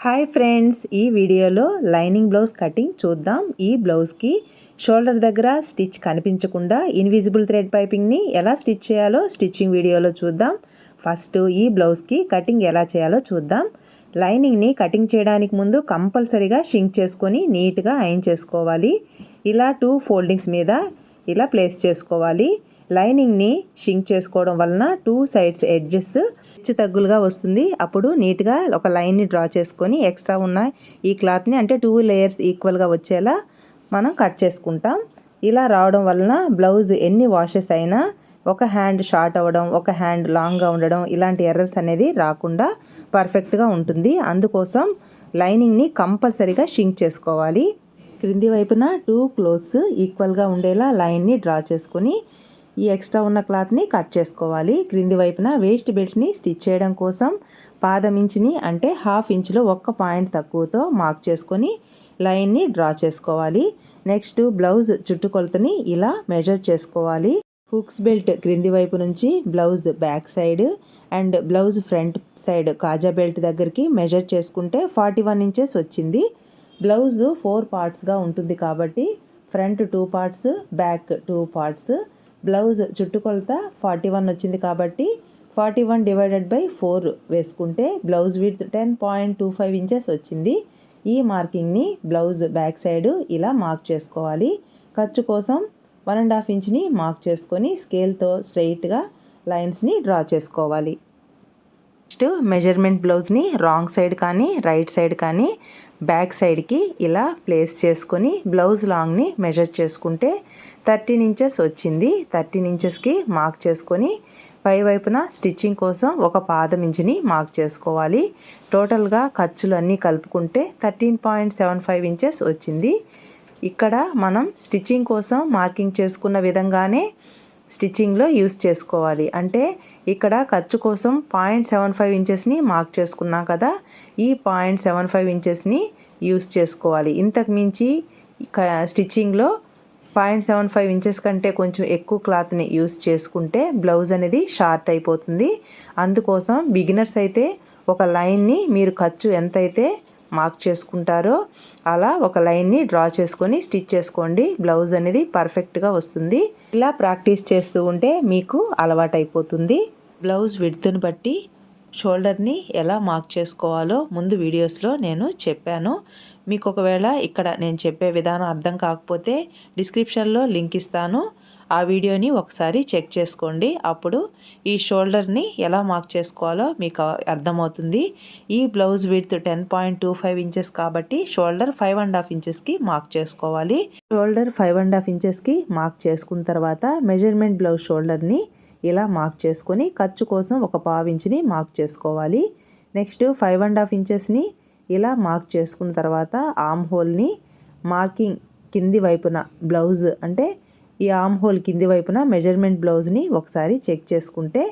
Hi friends, ఈ వీడియోలో lining blouse cutting చూద్దాం. ఈ బ్లౌజ్కి షోల్డర్ దగ్గర స్టిచ్ కనిపించకుండా ఇన్విజిబుల్ థ్రెడ్ పైపింగ్ని ఎలా స్టిచ్ చేయాలో స్టిచ్చింగ్ వీడియోలో చూద్దాం. ఫస్ట్ ఈ బ్లౌజ్కి కటింగ్ ఎలా చేయాలో చూద్దాం. లైనింగ్ని కటింగ్ చేయడానికి ముందు కంపల్సరీగా షింక్ చేసుకొని నీట్గా ఐరన్ చేసుకోవాలి. ఇలా 2 ఫోల్డింగ్స్ మీద ఇలా ప్లేస్ చేసుకోవాలి. లైనింగ్ని షింక్ చేసుకోవడం వలన 2 సైడ్స్ ఎడ్జెస్ హెచ్చు తగ్గులుగా వస్తుంది. అప్పుడు నీట్గా ఒక లైన్ని డ్రా చేసుకొని ఎక్స్ట్రా ఉన్న ఈ క్లాత్ని అంటే 2 లేయర్స్ ఈక్వల్గా వచ్చేలా మనం కట్ చేసుకుంటాం. ఇలా రావడం వలన బ్లౌజ్ ఎన్ని వాషెస్ అయినా ఒక హ్యాండ్ షార్ట్ అవ్వడం, ఒక హ్యాండ్ లాంగ్గా ఉండడం ఇలాంటి ఎర్రర్స్ అనేది రాకుండా పర్ఫెక్ట్గా ఉంటుంది. అందుకోసం లైనింగ్ని కంపల్సరీగా షింక్ చేసుకోవాలి. క్రింది వైపున 2 క్లోత్స్ ఈక్వల్గా ఉండేలా లైన్ని డ్రా చేసుకొని ఈ ఎక్స్ట్రా ఉన్న క్లాత్ని కట్ చేసుకోవాలి. క్రింది వైపున వేస్ట్ బెల్ట్ని స్టిచ్ చేయడం కోసం పాదం ఇంచుని అంటే 1/2 ఇంచులో 1 పాయింట్ తక్కువతో మార్క్ చేసుకొని లైన్ని డ్రా చేసుకోవాలి. నెక్స్ట్ బ్లౌజ్ చుట్టుకొలతని ఇలా మెజర్ చేసుకోవాలి. హుక్స్ బెల్ట్ క్రింది వైపు నుంచి blouse back side and blouse front side కాజా బెల్ట్ దగ్గరికి మెజర్ చేసుకుంటే 41 ఇంచెస్ వచ్చింది. బ్లౌజ్ 4 పార్ట్స్గా ఉంటుంది కాబట్టి front 2 parts, back 2 parts. Blouse చుట్టుకొలత 41 వచ్చింది కాబట్టి 41 డివైడెడ్ బై 4 వేసుకుంటే బ్లౌజ్ విడ్త్ 10.25 ఇంచెస్ వచ్చింది. ఈ మార్కింగ్ని బ్లౌజ్ బ్యాక్ సైడ్ ఇలా మార్క్ చేసుకోవాలి. ఖర్చు కోసం 1.5 ఇంచ్ని మార్క్ చేసుకొని స్కేల్తో స్ట్రైట్గా లైన్స్ని డ్రా చేసుకోవాలి. నెక్స్ట్ మెజర్మెంట్ బ్లౌజ్ని రాంగ్ సైడ్ కానీ రైట్ సైడ్ కానీ బ్యాక్ సైడ్కి ఇలా ప్లేస్ చేసుకొని బ్లౌజ్ లాంగ్ని మెజర్ చేసుకుంటే 13 ఇంచెస్ వచ్చింది. 13 ఇంచెస్కి మార్క్ చేసుకొని పై వైపున స్టిచ్చింగ్ కోసం ఒక పాదం ఇంచుని మార్క్ చేసుకోవాలి. టోటల్గా ఖర్చులు అన్నీ కలుపుకుంటే 13.75 ఇంచెస్ వచ్చింది. ఇక్కడ మనం స్టిచ్చింగ్ కోసం మార్కింగ్ చేసుకున్న విధంగానే స్టిచ్చింగ్లో యూస్ చేసుకోవాలి. అంటే ఇక్కడ ఖర్చు కోసం 0.75 ఇంచెస్ని మార్క్ చేసుకున్నాం కదా, ఈ 0.75 ఇంచెస్ని యూస్ చేసుకోవాలి. ఇంతకు మించి స్టిచ్చింగ్లో 0.75 ఇంచెస్ కంటే కొంచెం ఎక్కువ క్లాత్ని యూస్ చేసుకుంటే బ్లౌజ్ అనేది షార్ట్ అయిపోతుంది. అందుకోసం బిగినర్స్ అయితే ఒక లైన్ని మీరు ఖర్చు ఎంతైతే మార్క్ చేసుకుంటారో అలా ఒక లైన్ని డ్రా చేసుకొని స్టిచ్ చేసుకోండి. బ్లౌజ్ అనేది పర్ఫెక్ట్గా వస్తుంది. ఇలా ప్రాక్టీస్ చేస్తూ ఉంటే మీకు అలవాటైపోతుంది. బ్లౌజ్ విడ్త్ని బట్టి షోల్డర్ని ఎలా మార్క్ చేసుకోవాలో ముందు వీడియోస్లో నేను చెప్పాను. మీకు ఒకవేళ ఇక్కడ నేను చెప్పే విధానం అర్థం కాకపోతే డిస్క్రిప్షన్లో లింక్ ఇస్తాను. ఆ వీడియోని ఒకసారి చెక్ చేసుకోండి. అప్పుడు ఈ షోల్డర్ని ఎలా మార్క్ చేసుకోవాలో మీకు అర్థమవుతుంది. ఈ బ్లౌజ్ విడ్త్ 10.25 ఇంచెస్ కాబట్టి షోల్డర్ 5.5 ఇంచెస్కి మార్క్ చేసుకోవాలి. షోల్డర్ 5.5 ఇంచెస్కి మార్క్ చేసుకున్న తర్వాత మెజర్మెంట్ బ్లౌజ్ షోల్డర్ని ఇలా మార్క్ చేసుకొని ఖర్చు కోసం ఒక 1/2 ఇంచుని మార్క్ చేసుకోవాలి. నెక్స్ట్ 5.5 ఇంచెస్ని ఇలా మార్క్ చేసుకున్న తర్వాత ఆర్మ్ హోల్ని మార్కింగ్ కింది వైపున బ్లౌజ్ అంటే ఈ ఆర్మ్ హోల్ కింది వైపున మెజర్మెంట్ బ్లౌజ్ని ఒకసారి చెక్ చేసుకుంటే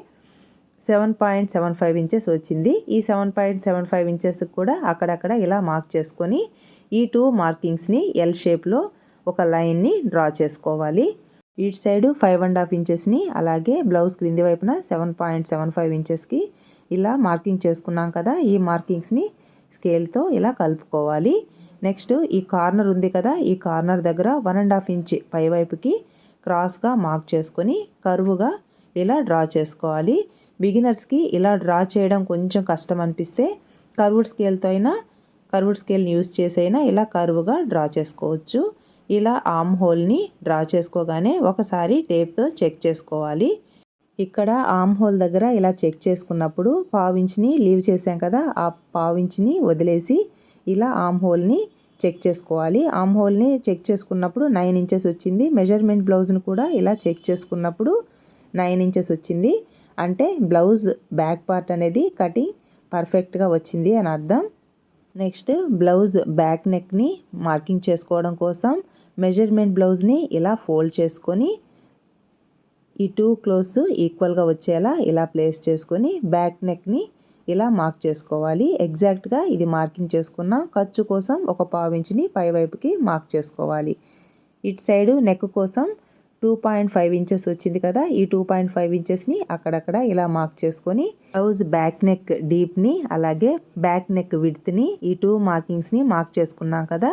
7.75 ఇంచెస్ వచ్చింది. ఈ 7.75 ఇంచెస్ కూడా అక్కడక్కడ ఇలా మార్క్ చేసుకొని ఈ 2 మార్కింగ్స్ని ఎల్ షేప్లో ఒక లైన్ని డ్రా చేసుకోవాలి. ఇటు సైడు 5.5 ఇంచెస్ని అలాగే బ్లౌజ్ క్రింది వైపున 7.75 ఇంచెస్కి ఇలా మార్కింగ్ చేసుకున్నాం కదా, ఈ మార్కింగ్స్ని స్కేల్తో ఇలా కలుపుకోవాలి. నెక్స్ట్ ఈ కార్నర్ ఉంది కదా, ఈ కార్నర్ దగ్గర 1.5 ఇంచ్ పైవైపుకి క్రాస్గా మార్క్ చేసుకొని కర్వ్గా ఇలా డ్రా చేసుకోవాలి. బిగినర్స్కి ఇలా డ్రా చేయడం కొంచెం కష్టం అనిపిస్తే కర్వ్డ్ స్కేల్తో అయినా కర్వ్డ్ స్కేల్ని యూస్ చేసైనా ఇలా కర్వ్గా డ్రా చేసుకోవచ్చు. ఇలా ఆర్మ్ హోల్ని డ్రా చేసుకోగానే ఒకసారి టేప్తో చెక్ చేసుకోవాలి. ఇక్కడ ఆర్మ్ హోల్ దగ్గర ఇలా చెక్ చేసుకున్నప్పుడు 1/2 ఇంచ్ని లీవ్ చేసాం కదా, ఆ 1/2 ఇంచ్ని వదిలేసి ఇలా ఆర్మ్ హోల్ని చెక్ చేసుకోవాలి. ఆర్మ్ హోల్ని చెక్ చేసుకున్నప్పుడు 9 ఇంచెస్ వచ్చింది. మెజర్మెంట్ బ్లౌజ్ని కూడా ఇలా చెక్ చేసుకున్నప్పుడు 9 ఇంచెస్ వచ్చింది. అంటే బ్లౌజ్ బ్యాక్ పార్ట్ అనేది కటింగ్ పర్ఫెక్ట్గా వచ్చింది అని అర్థం. నెక్స్ట్ బ్లౌజ్ బ్యాక్ నెక్ని మార్కింగ్ చేసుకోవడం కోసం మెజర్మెంట్ బ్లౌజ్ని ఇలా ఫోల్డ్ చేసుకొని ఈ 2 క్లోత్స్ ఈక్వల్గా వచ్చేలా ఇలా ప్లేస్ చేసుకొని బ్యాక్ నెక్ని ఇలా మార్క్ చేసుకోవాలి. ఎగ్జాక్ట్గా ఇది మార్కింగ్ చేసుకున్న ఖర్చు కోసం ఒక 1/2 ఇంచ్ని పైవైపుకి మార్క్ చేసుకోవాలి. ఇటు సైడు నెక్ కోసం 2.5 ఇంచెస్ వచ్చింది కదా, ఈ 2.5 ఇంచెస్ని అక్కడక్కడ ఇలా మార్క్ చేసుకొని బ్లౌజ్ బ్యాక్ నెక్ డీప్ని అలాగే బ్యాక్ నెక్ విడ్త్ని ఈ 2 మార్కింగ్స్ని మార్క్ చేసుకున్నాం కదా,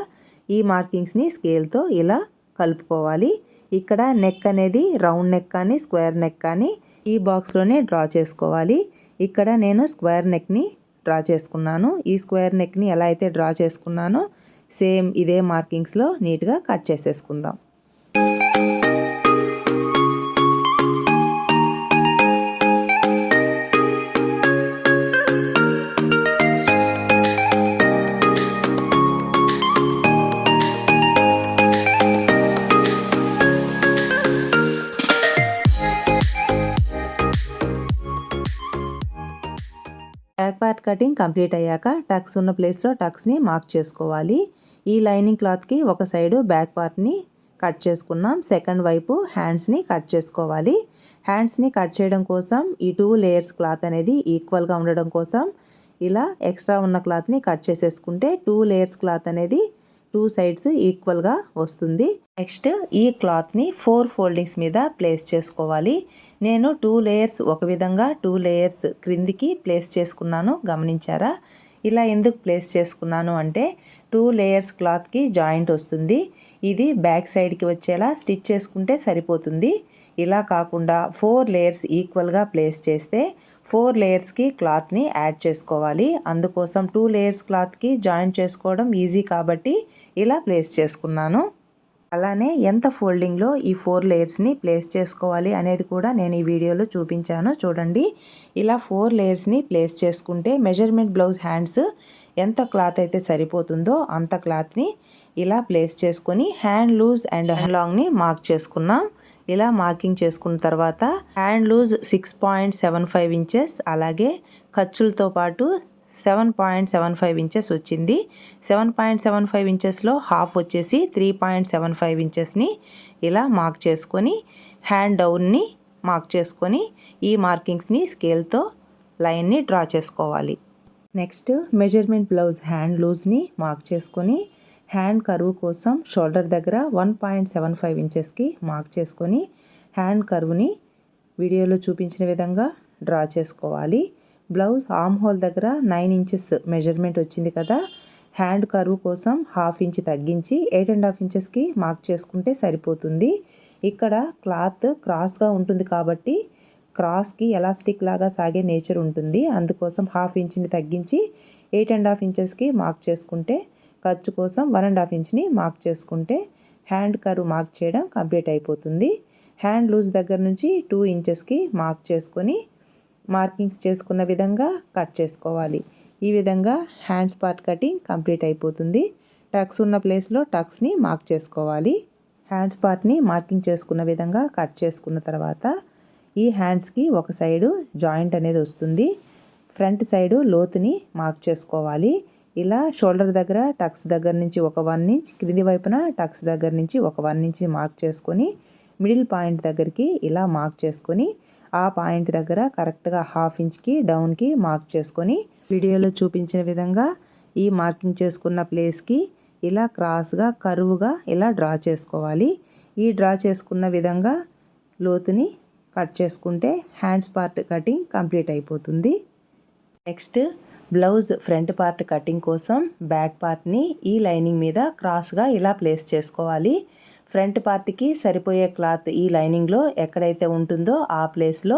ఈ మార్కింగ్స్ని స్కేల్తో ఇలా కలుపుకోవాలి. ఇక్కడ నెక్ అనేది రౌండ్ నెక్ కానీ స్క్వేర్ నెక్ కానీ ఈ బాక్స్లోనే డ్రా చేసుకోవాలి. ఇక్కడ నేను స్క్వేర్ నెక్ని డ్రా చేసుకున్నాను. ఈ స్క్వేర్ నెక్ని ఎలా అయితే డ్రా చేసుకున్నానో సేమ్ ఇదే మార్కింగ్స్లో నీట్గా కట్ చేసేసుకుందాం. బ్యాక్ పార్ట్ కటింగ్ కంప్లీట్ అయ్యాక టక్స్ ఉన్న ప్లేస్లో టక్స్ని మార్క్ చేసుకోవాలి. ఈ లైనింగ్ క్లాత్కి ఒక సైడు బ్యాక్ పార్ట్ని కట్ చేసుకున్నాం. సెకండ్ వైపు హ్యాండ్స్ని కట్ చేసుకోవాలి. హ్యాండ్స్ని కట్ చేయడం కోసం ఈ 2 లేయర్స్ క్లాత్ అనేది ఈక్వల్గా ఉండడం కోసం ఇలా ఎక్స్ట్రా ఉన్న క్లాత్ని కట్ చేసేసుకుంటే 2 లేయర్స్ క్లాత్ అనేది 2 సైడ్స్ ఈక్వల్గా వస్తుంది. నెక్స్ట్ ఈ క్లాత్ని 4 ఫోల్డింగ్స్ మీద ప్లేస్ చేసుకోవాలి. నేను 2 లేయర్స్ ఒక విధంగా 2 లేయర్స్ క్రిందికి ప్లేస్ చేసుకున్నాను, గమనించారా? ఇలా ఎందుకు ప్లేస్ చేసుకున్నాను అంటే 2 లేయర్స్ క్లాత్కి జాయింట్ వస్తుంది. ఇది బ్యాక్ సైడ్కి వచ్చేలా స్టిచ్ చేసుకుంటే సరిపోతుంది. ఇలా కాకుండా 4 లేయర్స్ ఈక్వల్గా ప్లేస్ చేస్తే 4 లేయర్స్కి క్లాత్ని యాడ్ చేసుకోవాలి. అందుకోసం 2 లేయర్స్ క్లాత్కి జాయింట్ చేసుకోవడం ఈజీ కాబట్టి ఇలా ప్లేస్ చేసుకున్నాను. అలానే ఎంత ఫోల్డింగ్లో ఈ 4 లేయర్స్ని ప్లేస్ చేసుకోవాలి అనేది కూడా నేను ఈ వీడియోలో చూపించాను, చూడండి. ఇలా 4 లేయర్స్ని ప్లేస్ చేసుకుంటే మెజర్మెంట్ బ్లౌజ్ హ్యాండ్స్ ఎంత క్లాత్ అయితే సరిపోతుందో అంత క్లాత్ని ఇలా ప్లేస్ చేసుకొని హ్యాండ్ లూజ్ అండ్ హ్యాండ్ లాంగ్ని మార్క్ చేసుకున్నాం. ఇలా మార్కింగ్ చేసుకున్న తర్వాత హ్యాండ్ లూజ్ 6.75 ఇంచెస్ అలాగే ఖర్చులతో పాటు 7.75 ఇంచెస్ వచ్చింది. 7.75 ఇంచెస్లో హాఫ్ వచ్చేసి 3.75 ఇంచెస్ని ఇలా మార్క్ చేసుకొని హ్యాండ్ డౌన్ని మార్క్ చేసుకొని ఈ మార్కింగ్స్ని స్కేల్తో లైన్ని డ్రా చేసుకోవాలి. నెక్స్ట్ మెజర్మెంట్ బ్లౌజ్ హ్యాండ్ లూజ్ని మార్క్ చేసుకొని హ్యాండ్ కర్వ్ కోసం షోల్డర్ దగ్గర 1.75 ఇంచెస్కి మార్క్ చేసుకొని హ్యాండ్ కర్వ్ని వీడియోలో చూపించిన విధంగా డ్రా చేసుకోవాలి. బ్లౌజ్ ఆర్మ్ హోల్ దగ్గర 9 ఇంచెస్ మెజర్మెంట్ వచ్చింది కదా, హ్యాండ్ కర్వ్ కోసం 1/2 ఇంచ్ తగ్గించి 8.5 ఇంచెస్కి మార్క్ చేసుకుంటే సరిపోతుంది. ఇక్కడ క్లాత్ క్రాస్గా ఉంటుంది కాబట్టి క్రాస్కి ఎలాస్టిక్ లాగా సాగే నేచర్ ఉంటుంది. అందుకోసం 1/2 ఇంచ్ని తగ్గించి 8.5 ఇంచెస్కి మార్క్ చేసుకుంటే, ఖర్చు కోసం 1.5 ఇంచ్ని మార్క్ చేసుకుంటే హ్యాండ్ కర్వ్ మార్క్ చేయడం కంప్లీట్ అయిపోతుంది. హ్యాండ్ లూజ్ దగ్గర నుంచి 2 ఇంచెస్కి మార్క్ చేసుకొని మార్కింగ్స్ చేసుకున్న విధంగా కట్ చేసుకోవాలి. ఈ విధంగా హ్యాండ్స్ పార్ట్ కటింగ్ కంప్లీట్ అయిపోతుంది. టక్స్ ఉన్న ప్లేస్లో టక్స్ని మార్క్ చేసుకోవాలి. హ్యాండ్స్ పార్ట్ని మార్కింగ్ చేసుకున్న విధంగా కట్ చేసుకున్న తర్వాత ఈ హ్యాండ్స్కి ఒక సైడు జాయింట్ అనేది వస్తుంది. ఫ్రంట్ సైడు లోతుని మార్క్ చేసుకోవాలి. ఇలా షోల్డర్ దగ్గర టక్స్ దగ్గర నుంచి ఒక 1 ఇంచ్, క్రింది వైపున టక్స్ దగ్గర నుంచి ఒక 1 ఇంచ్ మార్క్ చేసుకొని మిడిల్ పాయింట్ దగ్గరికి ఇలా మార్క్ చేసుకొని ఆ పాయింట్ దగ్గర కరెక్ట్గా 1/2 ఇంచ్కి డౌన్కి మార్క్ చేసుకొని వీడియోలో చూపించిన విధంగా ఈ మార్కింగ్ చేసుకున్న ప్లేస్కి ఇలా క్రాస్గా కరువుగా ఇలా డ్రా చేసుకోవాలి. ఈ డ్రా చేసుకున్న విధంగా లోతుని కట్ చేసుకుంటే హ్యాండ్స్ పార్ట్ కటింగ్ కంప్లీట్ అయిపోతుంది. Next blouse front part cutting కోసం బ్యాక్ పార్ట్ని ఈ లైనింగ్ మీద క్రాస్గా ఇలా ప్లేస్ చేసుకోవాలి. ఫ్రంట్ పార్ట్కి సరిపోయే క్లాత్ ఈ లైనింగ్లో ఎక్కడైతే ఉంటుందో ఆ ప్లేస్లో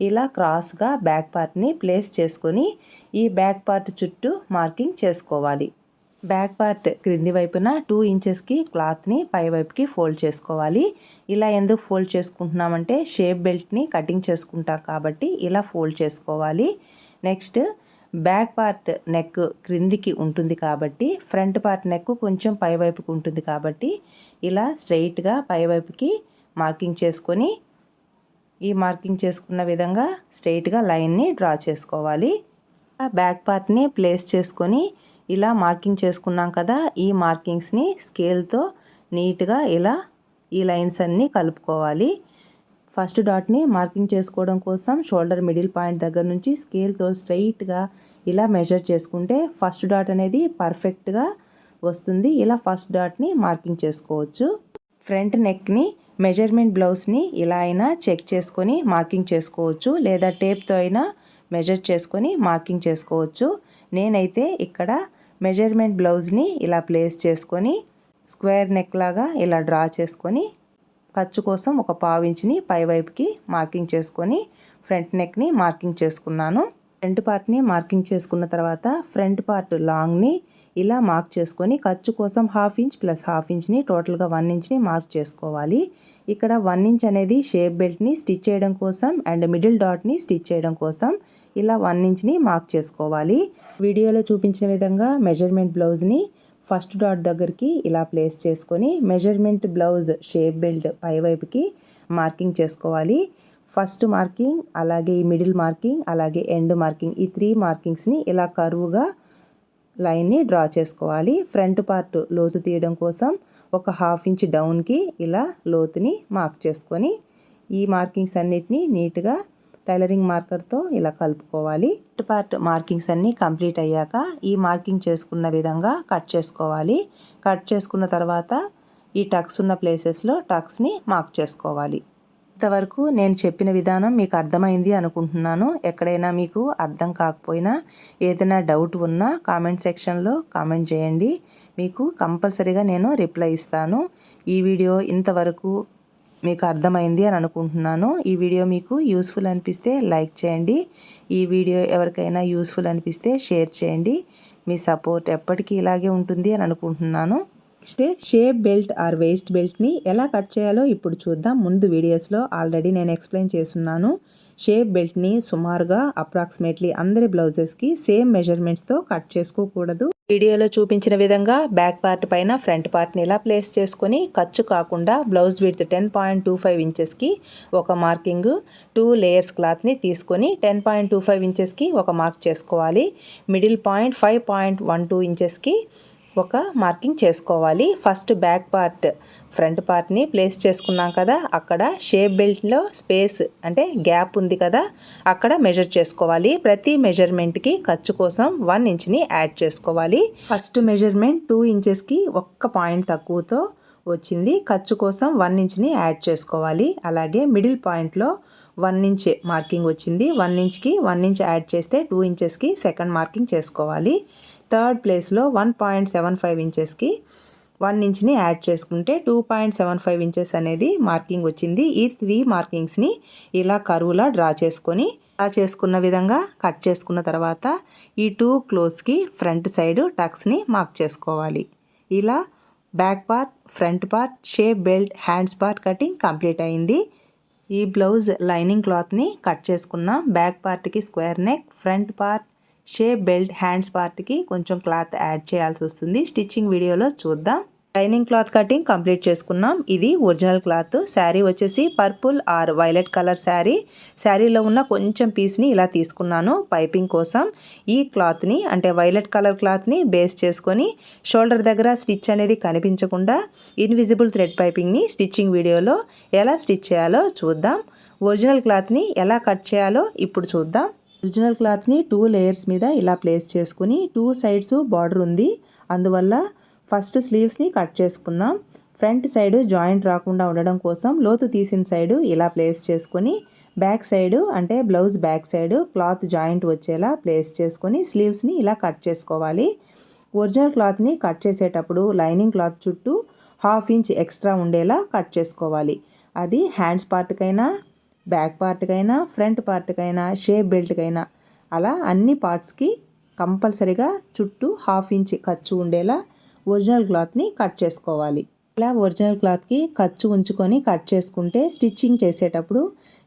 ఇలా క్రాస్గా బ్యాక్ పార్ట్ని ప్లేస్ చేసుకొని ఈ బ్యాక్ పార్ట్ చుట్టూ మార్కింగ్ చేసుకోవాలి. బ్యాక్ పార్ట్ క్రింది వైపున 2 ఇంచెస్కి క్లాత్ని పై వైపుకి ఫోల్డ్ చేసుకోవాలి. ఇలా ఎందుకు ఫోల్డ్ చేసుకుంటున్నామంటే షేప్ బెల్ట్ని కటింగ్ చేసుకుంటాం కాబట్టి ఇలా ఫోల్డ్ చేసుకోవాలి. నెక్స్ట్ బ్యాక్ పార్ట్ నెక్ క్రిందికి ఉంటుంది కాబట్టి ఫ్రంట్ పార్ట్ నెక్ కొంచెం పై వైపుకి ఉంటుంది కాబట్టి ఇలా స్ట్రైట్గా పై వైపుకి మార్కింగ్ చేసుకొని ఈ మార్కింగ్ చేసుకున్న విధంగా స్ట్రైట్గా లైన్ని డ్రా చేసుకోవాలి. బ్యాక్ పార్ట్ని ప్లేస్ చేసుకొని ఇలా మార్కింగ్ చేసుకున్నాం కదా, ఈ మార్కింగ్స్ని స్కేల్తో నీట్గా ఇలా ఈ లైన్స్ అన్నీ కలుపుకోవాలి. ఫస్ట్ డాట్ని మార్కింగ్ చేసుకోవడం కోసం షోల్డర్ మిడిల్ పాయింట్ దగ్గర నుంచి స్కేల్తో స్ట్రైట్గా ఇలా మెజర్ చేసుకుంటే ఫస్ట్ డాట్ అనేది పర్ఫెక్ట్గా వస్తుంది. ఇలా ఫస్ట్ డాట్ని మార్కింగ్ చేసుకోవచ్చు. ఫ్రంట్ నెక్ని మెజర్మెంట్ బ్లౌజ్ని ఇలా అయినా చెక్ చేసుకొని మార్కింగ్ చేసుకోవచ్చు, లేదా టేప్తో అయినా మెజర్ చేసుకొని మార్కింగ్ చేసుకోవచ్చు. నేనైతే ఇక్కడ మెజర్మెంట్ బ్లౌజ్ని ఇలా ప్లేస్ చేసుకొని స్క్వేర్ నెక్ లాగా ఇలా డ్రా చేసుకొని ఖర్చు కోసం ఒక పావు ఇంచుని పైవైపుకి మార్కింగ్ చేసుకొని ఫ్రంట్ నెక్ని మార్కింగ్ చేసుకున్నాను. ఫ్రంట్ పార్ట్ని మార్కింగ్ చేసుకున్న తర్వాత ఫ్రంట్ పార్ట్ లాంగ్ని ఇలా మార్క్ చేసుకొని ఖర్చు కోసం హాఫ్ ఇంచ్ ప్లస్ హాఫ్ ఇంచ్ని టోటల్గా 1 ఇంచ్ని మార్క్ చేసుకోవాలి. ఇక్కడ 1 ఇంచ్ అనేది షేప్ బెల్ట్ని స్టిచ్ చేయడం కోసం అండ్ మిడిల్ డాట్ని స్టిచ్ చేయడం కోసం ఇలా 1 ఇంచ్ని మార్క్ చేసుకోవాలి. వీడియోలో చూపించిన విధంగా మెజర్మెంట్ బ్లౌజ్ని ఫస్ట్ డాట్ దగ్గరికి ఇలా ప్లేస్ చేసుకొని మెజర్మెంట్ బ్లౌజ్ షేప్ బెల్ట్ పైవైపుకి మార్కింగ్ చేసుకోవాలి. ఫస్ట్ మార్కింగ్, అలాగే ఈ మిడిల్ మార్కింగ్, అలాగే ఎండ్ మార్కింగ్, ఈ 3 మార్కింగ్స్ని ఇలా కర్వ్గా లైన్ని డ్రా చేసుకోవాలి. ఫ్రంట్ పార్ట్ లోతు తీయడం కోసం ఒక హాఫ్ ఇంచ్ డౌన్కి ఇలా లోతుని మార్క్ చేసుకొని ఈ మార్కింగ్స్ అన్నిటినీ నీట్గా టైలరింగ్ మార్కర్తో ఇలా కలుపుకోవాలి. ఫ్రంట్ పార్ట్ మార్కింగ్స్ అన్నీ కంప్లీట్ అయ్యాక ఈ మార్కింగ్ చేసుకున్న విధంగా కట్ చేసుకోవాలి. కట్ చేసుకున్న తర్వాత ఈ టక్స్ ఉన్న ప్లేసెస్లో టక్స్ని మార్క్ చేసుకోవాలి. ఇంతవరకు నేను చెప్పిన విధానం మీకు అర్థమైంది అనుకుంటున్నాను. ఎక్కడైనా మీకు అర్థం కాకపోయినా ఏదైనా డౌట్ ఉన్నా కామెంట్ సెక్షన్లో కామెంట్ చేయండి, మీకు కంపల్సరీగా నేను రిప్లై ఇస్తాను. ఈ వీడియో ఇంతవరకు మీకు అర్థమైంది అని అనుకుంటున్నాను. ఈ వీడియో మీకు యూస్ఫుల్ అనిపిస్తే లైక్ చేయండి. ఈ వీడియో ఎవరికైనా యూస్ఫుల్ అనిపిస్తే షేర్ చేయండి. మీ సపోర్ట్ ఎప్పటికీ ఇలాగే ఉంటుంది అని అనుకుంటున్నాను. Next shape belt or waist బెల్ట్ని ఎలా కట్ చేయాలో ఇప్పుడు చూద్దాం. ముందు వీడియోస్లో ఆల్రెడీ నేను ఎక్స్ప్లెయిన్ చేస్తున్నాను. షేప్ బెల్ట్ని సుమారుగా అప్రాక్సిమేట్లీ అందరి బ్లౌజెస్కి సేమ్ మెజర్మెంట్స్తో కట్ చేసుకోకూడదు. వీడియోలో చూపించిన విధంగా బ్యాక్ పార్ట్ పైన ఫ్రంట్ పార్ట్ని ఇలా ప్లేస్ చేసుకొని ఖర్చు కాకుండా బ్లౌజ్ విడ్త్ 10.25 ఇంచెస్కి ఒక మార్కింగ్, 2 లేయర్స్ క్లాత్ని తీసుకొని 10.25 ఇంచెస్కి ఒక మార్క్ చేసుకోవాలి. మిడిల్ పాయింట్ 5.12 ఇంచెస్కి ఒక మార్కింగ్ చేసుకోవాలి. ఫస్ట్ బ్యాక్ పార్ట్ ఫ్రంట్ పార్ట్ని ప్లేస్ చేసుకున్నాం కదా, అక్కడ షేప్ బెల్ట్లో స్పేస్ అంటే గ్యాప్ ఉంది కదా, అక్కడ మెజర్ చేసుకోవాలి. ప్రతి మెజర్మెంట్కి ఖర్చు కోసం 1 ఇంచ్ని యాడ్ చేసుకోవాలి. ఫస్ట్ మెజర్మెంట్ 2 ఇంచెస్కి ఒక్క పాయింట్ తక్కువతో వచ్చింది. ఖర్చు కోసం 1 ఇంచ్ని యాడ్ చేసుకోవాలి. అలాగే మిడిల్ పాయింట్లో 1 ఇంచ్ మార్కింగ్ వచ్చింది. 1 ఇంచ్కి 1 ఇంచ్ యాడ్ చేస్తే 2 ఇంచెస్కి సెకండ్ మార్కింగ్ చేసుకోవాలి. థర్డ్ ప్లేస్లో 1.75 ఇంచెస్కి 1 ఇంచ్ని యాడ్ చేసుకుంటే 2.75 ఇంచెస్ అనేది మార్కింగ్ వచ్చింది. ఈ 3 మార్కింగ్స్ని ఇలా కరువులా డ్రా చేసుకున్న విధంగా కట్ చేసుకున్న తర్వాత ఈ 2 క్లోజ్కి ఫ్రంట్ సైడ్ టక్స్ని మార్క్ చేసుకోవాలి. ఇలా back part, front part, shape belt, hands part cutting complete అయింది. ఈ బ్లౌజ్ లైనింగ్ క్లాత్ని కట్ చేసుకున్నాం. బ్యాక్ పార్ట్కి square neck, front part, shape belt, hands పార్ట్కి కొంచెం క్లాత్ యాడ్ చేయాల్సి వస్తుంది. స్టిచ్చింగ్ వీడియోలో చూద్దాం. లైనింగ్ క్లాత్ కటింగ్ కంప్లీట్ చేసుకున్నాం. ఇది ఒరిజినల్ క్లాత్. శారీ వచ్చేసి purple or violet colour sari. శారీలో ఉన్న కొంచెం పీస్ని ఇలా తీసుకున్నాను పైపింగ్ కోసం. ఈ క్లాత్ని అంటే వైలెట్ కలర్ క్లాత్ని బేస్ చేసుకొని షోల్డర్ దగ్గర స్టిచ్ అనేది కనిపించకుండా ఇన్విజిబుల్ థ్రెడ్ పైపింగ్ని స్టిచ్చింగ్ వీడియోలో ఎలా స్టిచ్ చేయాలో చూద్దాం. ఒరిజినల్ క్లాత్ని ఎలా కట్ చేయాలో ఇప్పుడు చూద్దాం. ఒరిజినల్ క్లాత్ని 2 లేయర్స్ మీద ఇలా ప్లేస్ చేసుకుని 2 సైడ్స్ బార్డర్ ఉంది, అందువల్ల ఫస్ట్ స్లీవ్స్ని కట్ చేసుకుందాం. ఫ్రంట్ సైడ్ జాయింట్ రాకుండా ఉండడం కోసం లోతు తీసిన సైడు ఇలా ప్లేస్ చేసుకొని బ్యాక్ సైడ్ అంటే blouse back side cloth joint వచ్చేలా ప్లేస్ చేసుకొని స్లీవ్స్ని ఇలా కట్ చేసుకోవాలి. ఒరిజినల్ క్లాత్ని కట్ చేసేటప్పుడు లైనింగ్ క్లాత్ చుట్టూ హాఫ్ ఇంచ్ ఎక్స్ట్రా ఉండేలా కట్ చేసుకోవాలి. అది హ్యాండ్స్ పార్ట్కైనా, బ్యాక్ పార్ట్కైనా, ఫ్రంట్ పార్ట్కైనా, షేప్ బెల్ట్కైనా అలా అన్ని పార్ట్స్కి కంపల్సరీగా చుట్టూ హాఫ్ ఇంచ్ ఖర్చు ఉండేలా ఒరిజినల్ క్లాత్ని కట్ చేసుకోవాలి. ఇలా ఒరిజినల్ క్లాత్కి ఖర్చు ఉంచుకొని కట్ చేసుకుంటే స్టిచ్చింగ్ చేసేటప్పుడు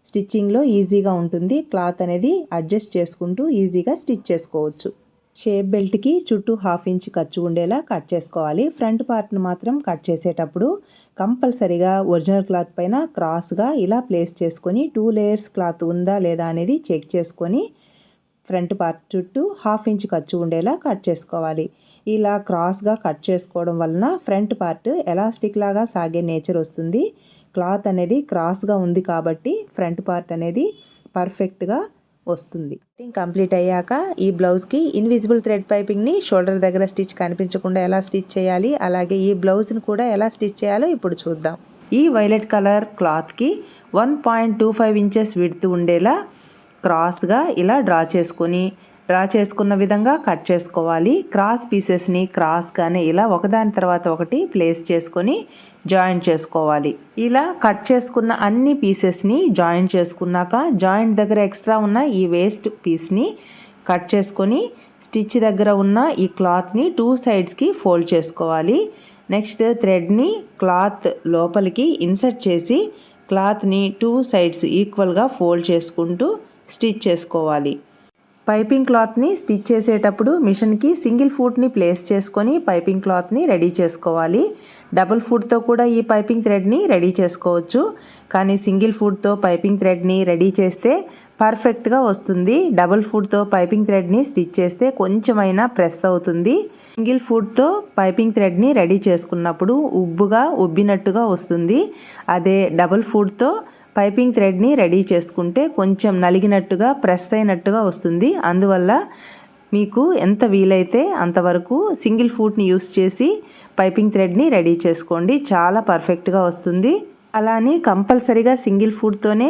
స్టిచ్చింగ్లో ఈజీగా ఉంటుంది. క్లాత్ అనేది అడ్జస్ట్ చేసుకుంటూ ఈజీగా స్టిచ్ చేసుకోవచ్చు. షేప్ బెల్ట్కి చుట్టూ హాఫ్ ఇంచ్ ఖర్చు ఉండేలా కట్ చేసుకోవాలి. ఫ్రంట్ పార్ట్ను మాత్రం కట్ చేసేటప్పుడు కంపల్సరీగా ఒరిజినల్ క్లాత్ పైన క్రాస్గా ఇలా ప్లేస్ చేసుకొని 2 లేయర్స్ క్లాత్ ఉందా లేదా అనేది చెక్ చేసుకొని ఫ్రంట్ పార్ట్ చుట్టూ హాఫ్ ఇంచ్ ఖర్చు ఉండేలా కట్ చేసుకోవాలి. ఇలా క్రాస్గా కట్ చేసుకోవడం వలన ఫ్రంట్ పార్ట్ ఎలాస్టిక్ లాగా సాగే నేచర్ వస్తుంది. క్లాత్ అనేది క్రాస్గా ఉంది కాబట్టి ఫ్రంట్ పార్ట్ అనేది పర్ఫెక్ట్గా వస్తుంది. కటింగ్ కంప్లీట్ అయ్యాక ఈ బ్లౌజ్కి ఇన్విజిబుల్ థ్రెడ్ పైపింగ్ని షోల్డర్ దగ్గర స్టిచ్ కనిపించకుండా ఎలా స్టిచ్ చేయాలి, అలాగే ఈ బ్లౌజ్ని కూడా ఎలా స్టిచ్ చేయాలో ఇప్పుడు చూద్దాం. ఈ వైలెట్ కలర్ క్లాత్కి 1.25 ఇంచెస్ విడ్త్ ఉండేలా క్రాస్గా ఇలా డ్రా చేసుకున్న విధంగా కట్ చేసుకోవాలి. క్రాస్ పీసెస్ని క్రాస్గానే ఇలా ఒకదాని తర్వాత ఒకటి ప్లేస్ చేసుకొని జాయింట్ చేసుకోవాలి. ఇలా కట్ చేసుకున్న అన్ని పీసెస్ని జాయింట్ చేసుకున్నాక జాయింట్ దగ్గర ఎక్స్ట్రా ఉన్న ఈ వేస్ట్ పీస్ని కట్ చేసుకొని స్టిచ్ దగ్గర ఉన్న ఈ క్లాత్ని 2 సైడ్స్కి ఫోల్డ్ చేసుకోవాలి. నెక్స్ట్ థ్రెడ్ని క్లాత్ లోపలికి ఇన్సర్ట్ చేసి క్లాత్ని 2 సైడ్స్ ఈక్వల్గా ఫోల్డ్ చేసుకుంటూ స్టిచ్ చేసుకోవాలి. పైపింగ్ క్లాత్ని స్టిచ్ చేసేటప్పుడు మిషన్కి సింగిల్ ఫుట్ని ప్లేస్ చేసుకొని పైపింగ్ క్లాత్ని రెడీ చేసుకోవాలి. డబుల్ ఫుట్తో కూడా ఈ పైపింగ్ థ్రెడ్ని రెడీ చేసుకోవచ్చు, కానీ సింగిల్ ఫుట్తో పైపింగ్ థ్రెడ్ని రెడీ చేస్తే పర్ఫెక్ట్గా వస్తుంది. డబుల్ ఫుట్తో పైపింగ్ థ్రెడ్ని స్టిచ్ చేస్తే కొంచెమైనా ప్రెస్ అవుతుంది. సింగిల్ ఫుట్తో పైపింగ్ థ్రెడ్ని రెడీ చేసుకున్నప్పుడు ఉబ్బినట్టుగా వస్తుంది. అదే డబుల్ ఫుట్తో పైపింగ్ థ్రెడ్ని రెడీ చేసుకుంటే కొంచెం నలిగినట్టుగా ప్రెస్ అయినట్టుగా వస్తుంది. అందువల్ల మీకు ఎంత వీలైతే అంతవరకు సింగిల్ ఫుట్ని యూస్ చేసి పైపింగ్ థ్రెడ్ని రెడీ చేసుకోండి, చాలా పర్ఫెక్ట్గా వస్తుంది. అలానే కంపల్సరీగా సింగిల్ ఫుట్తోనే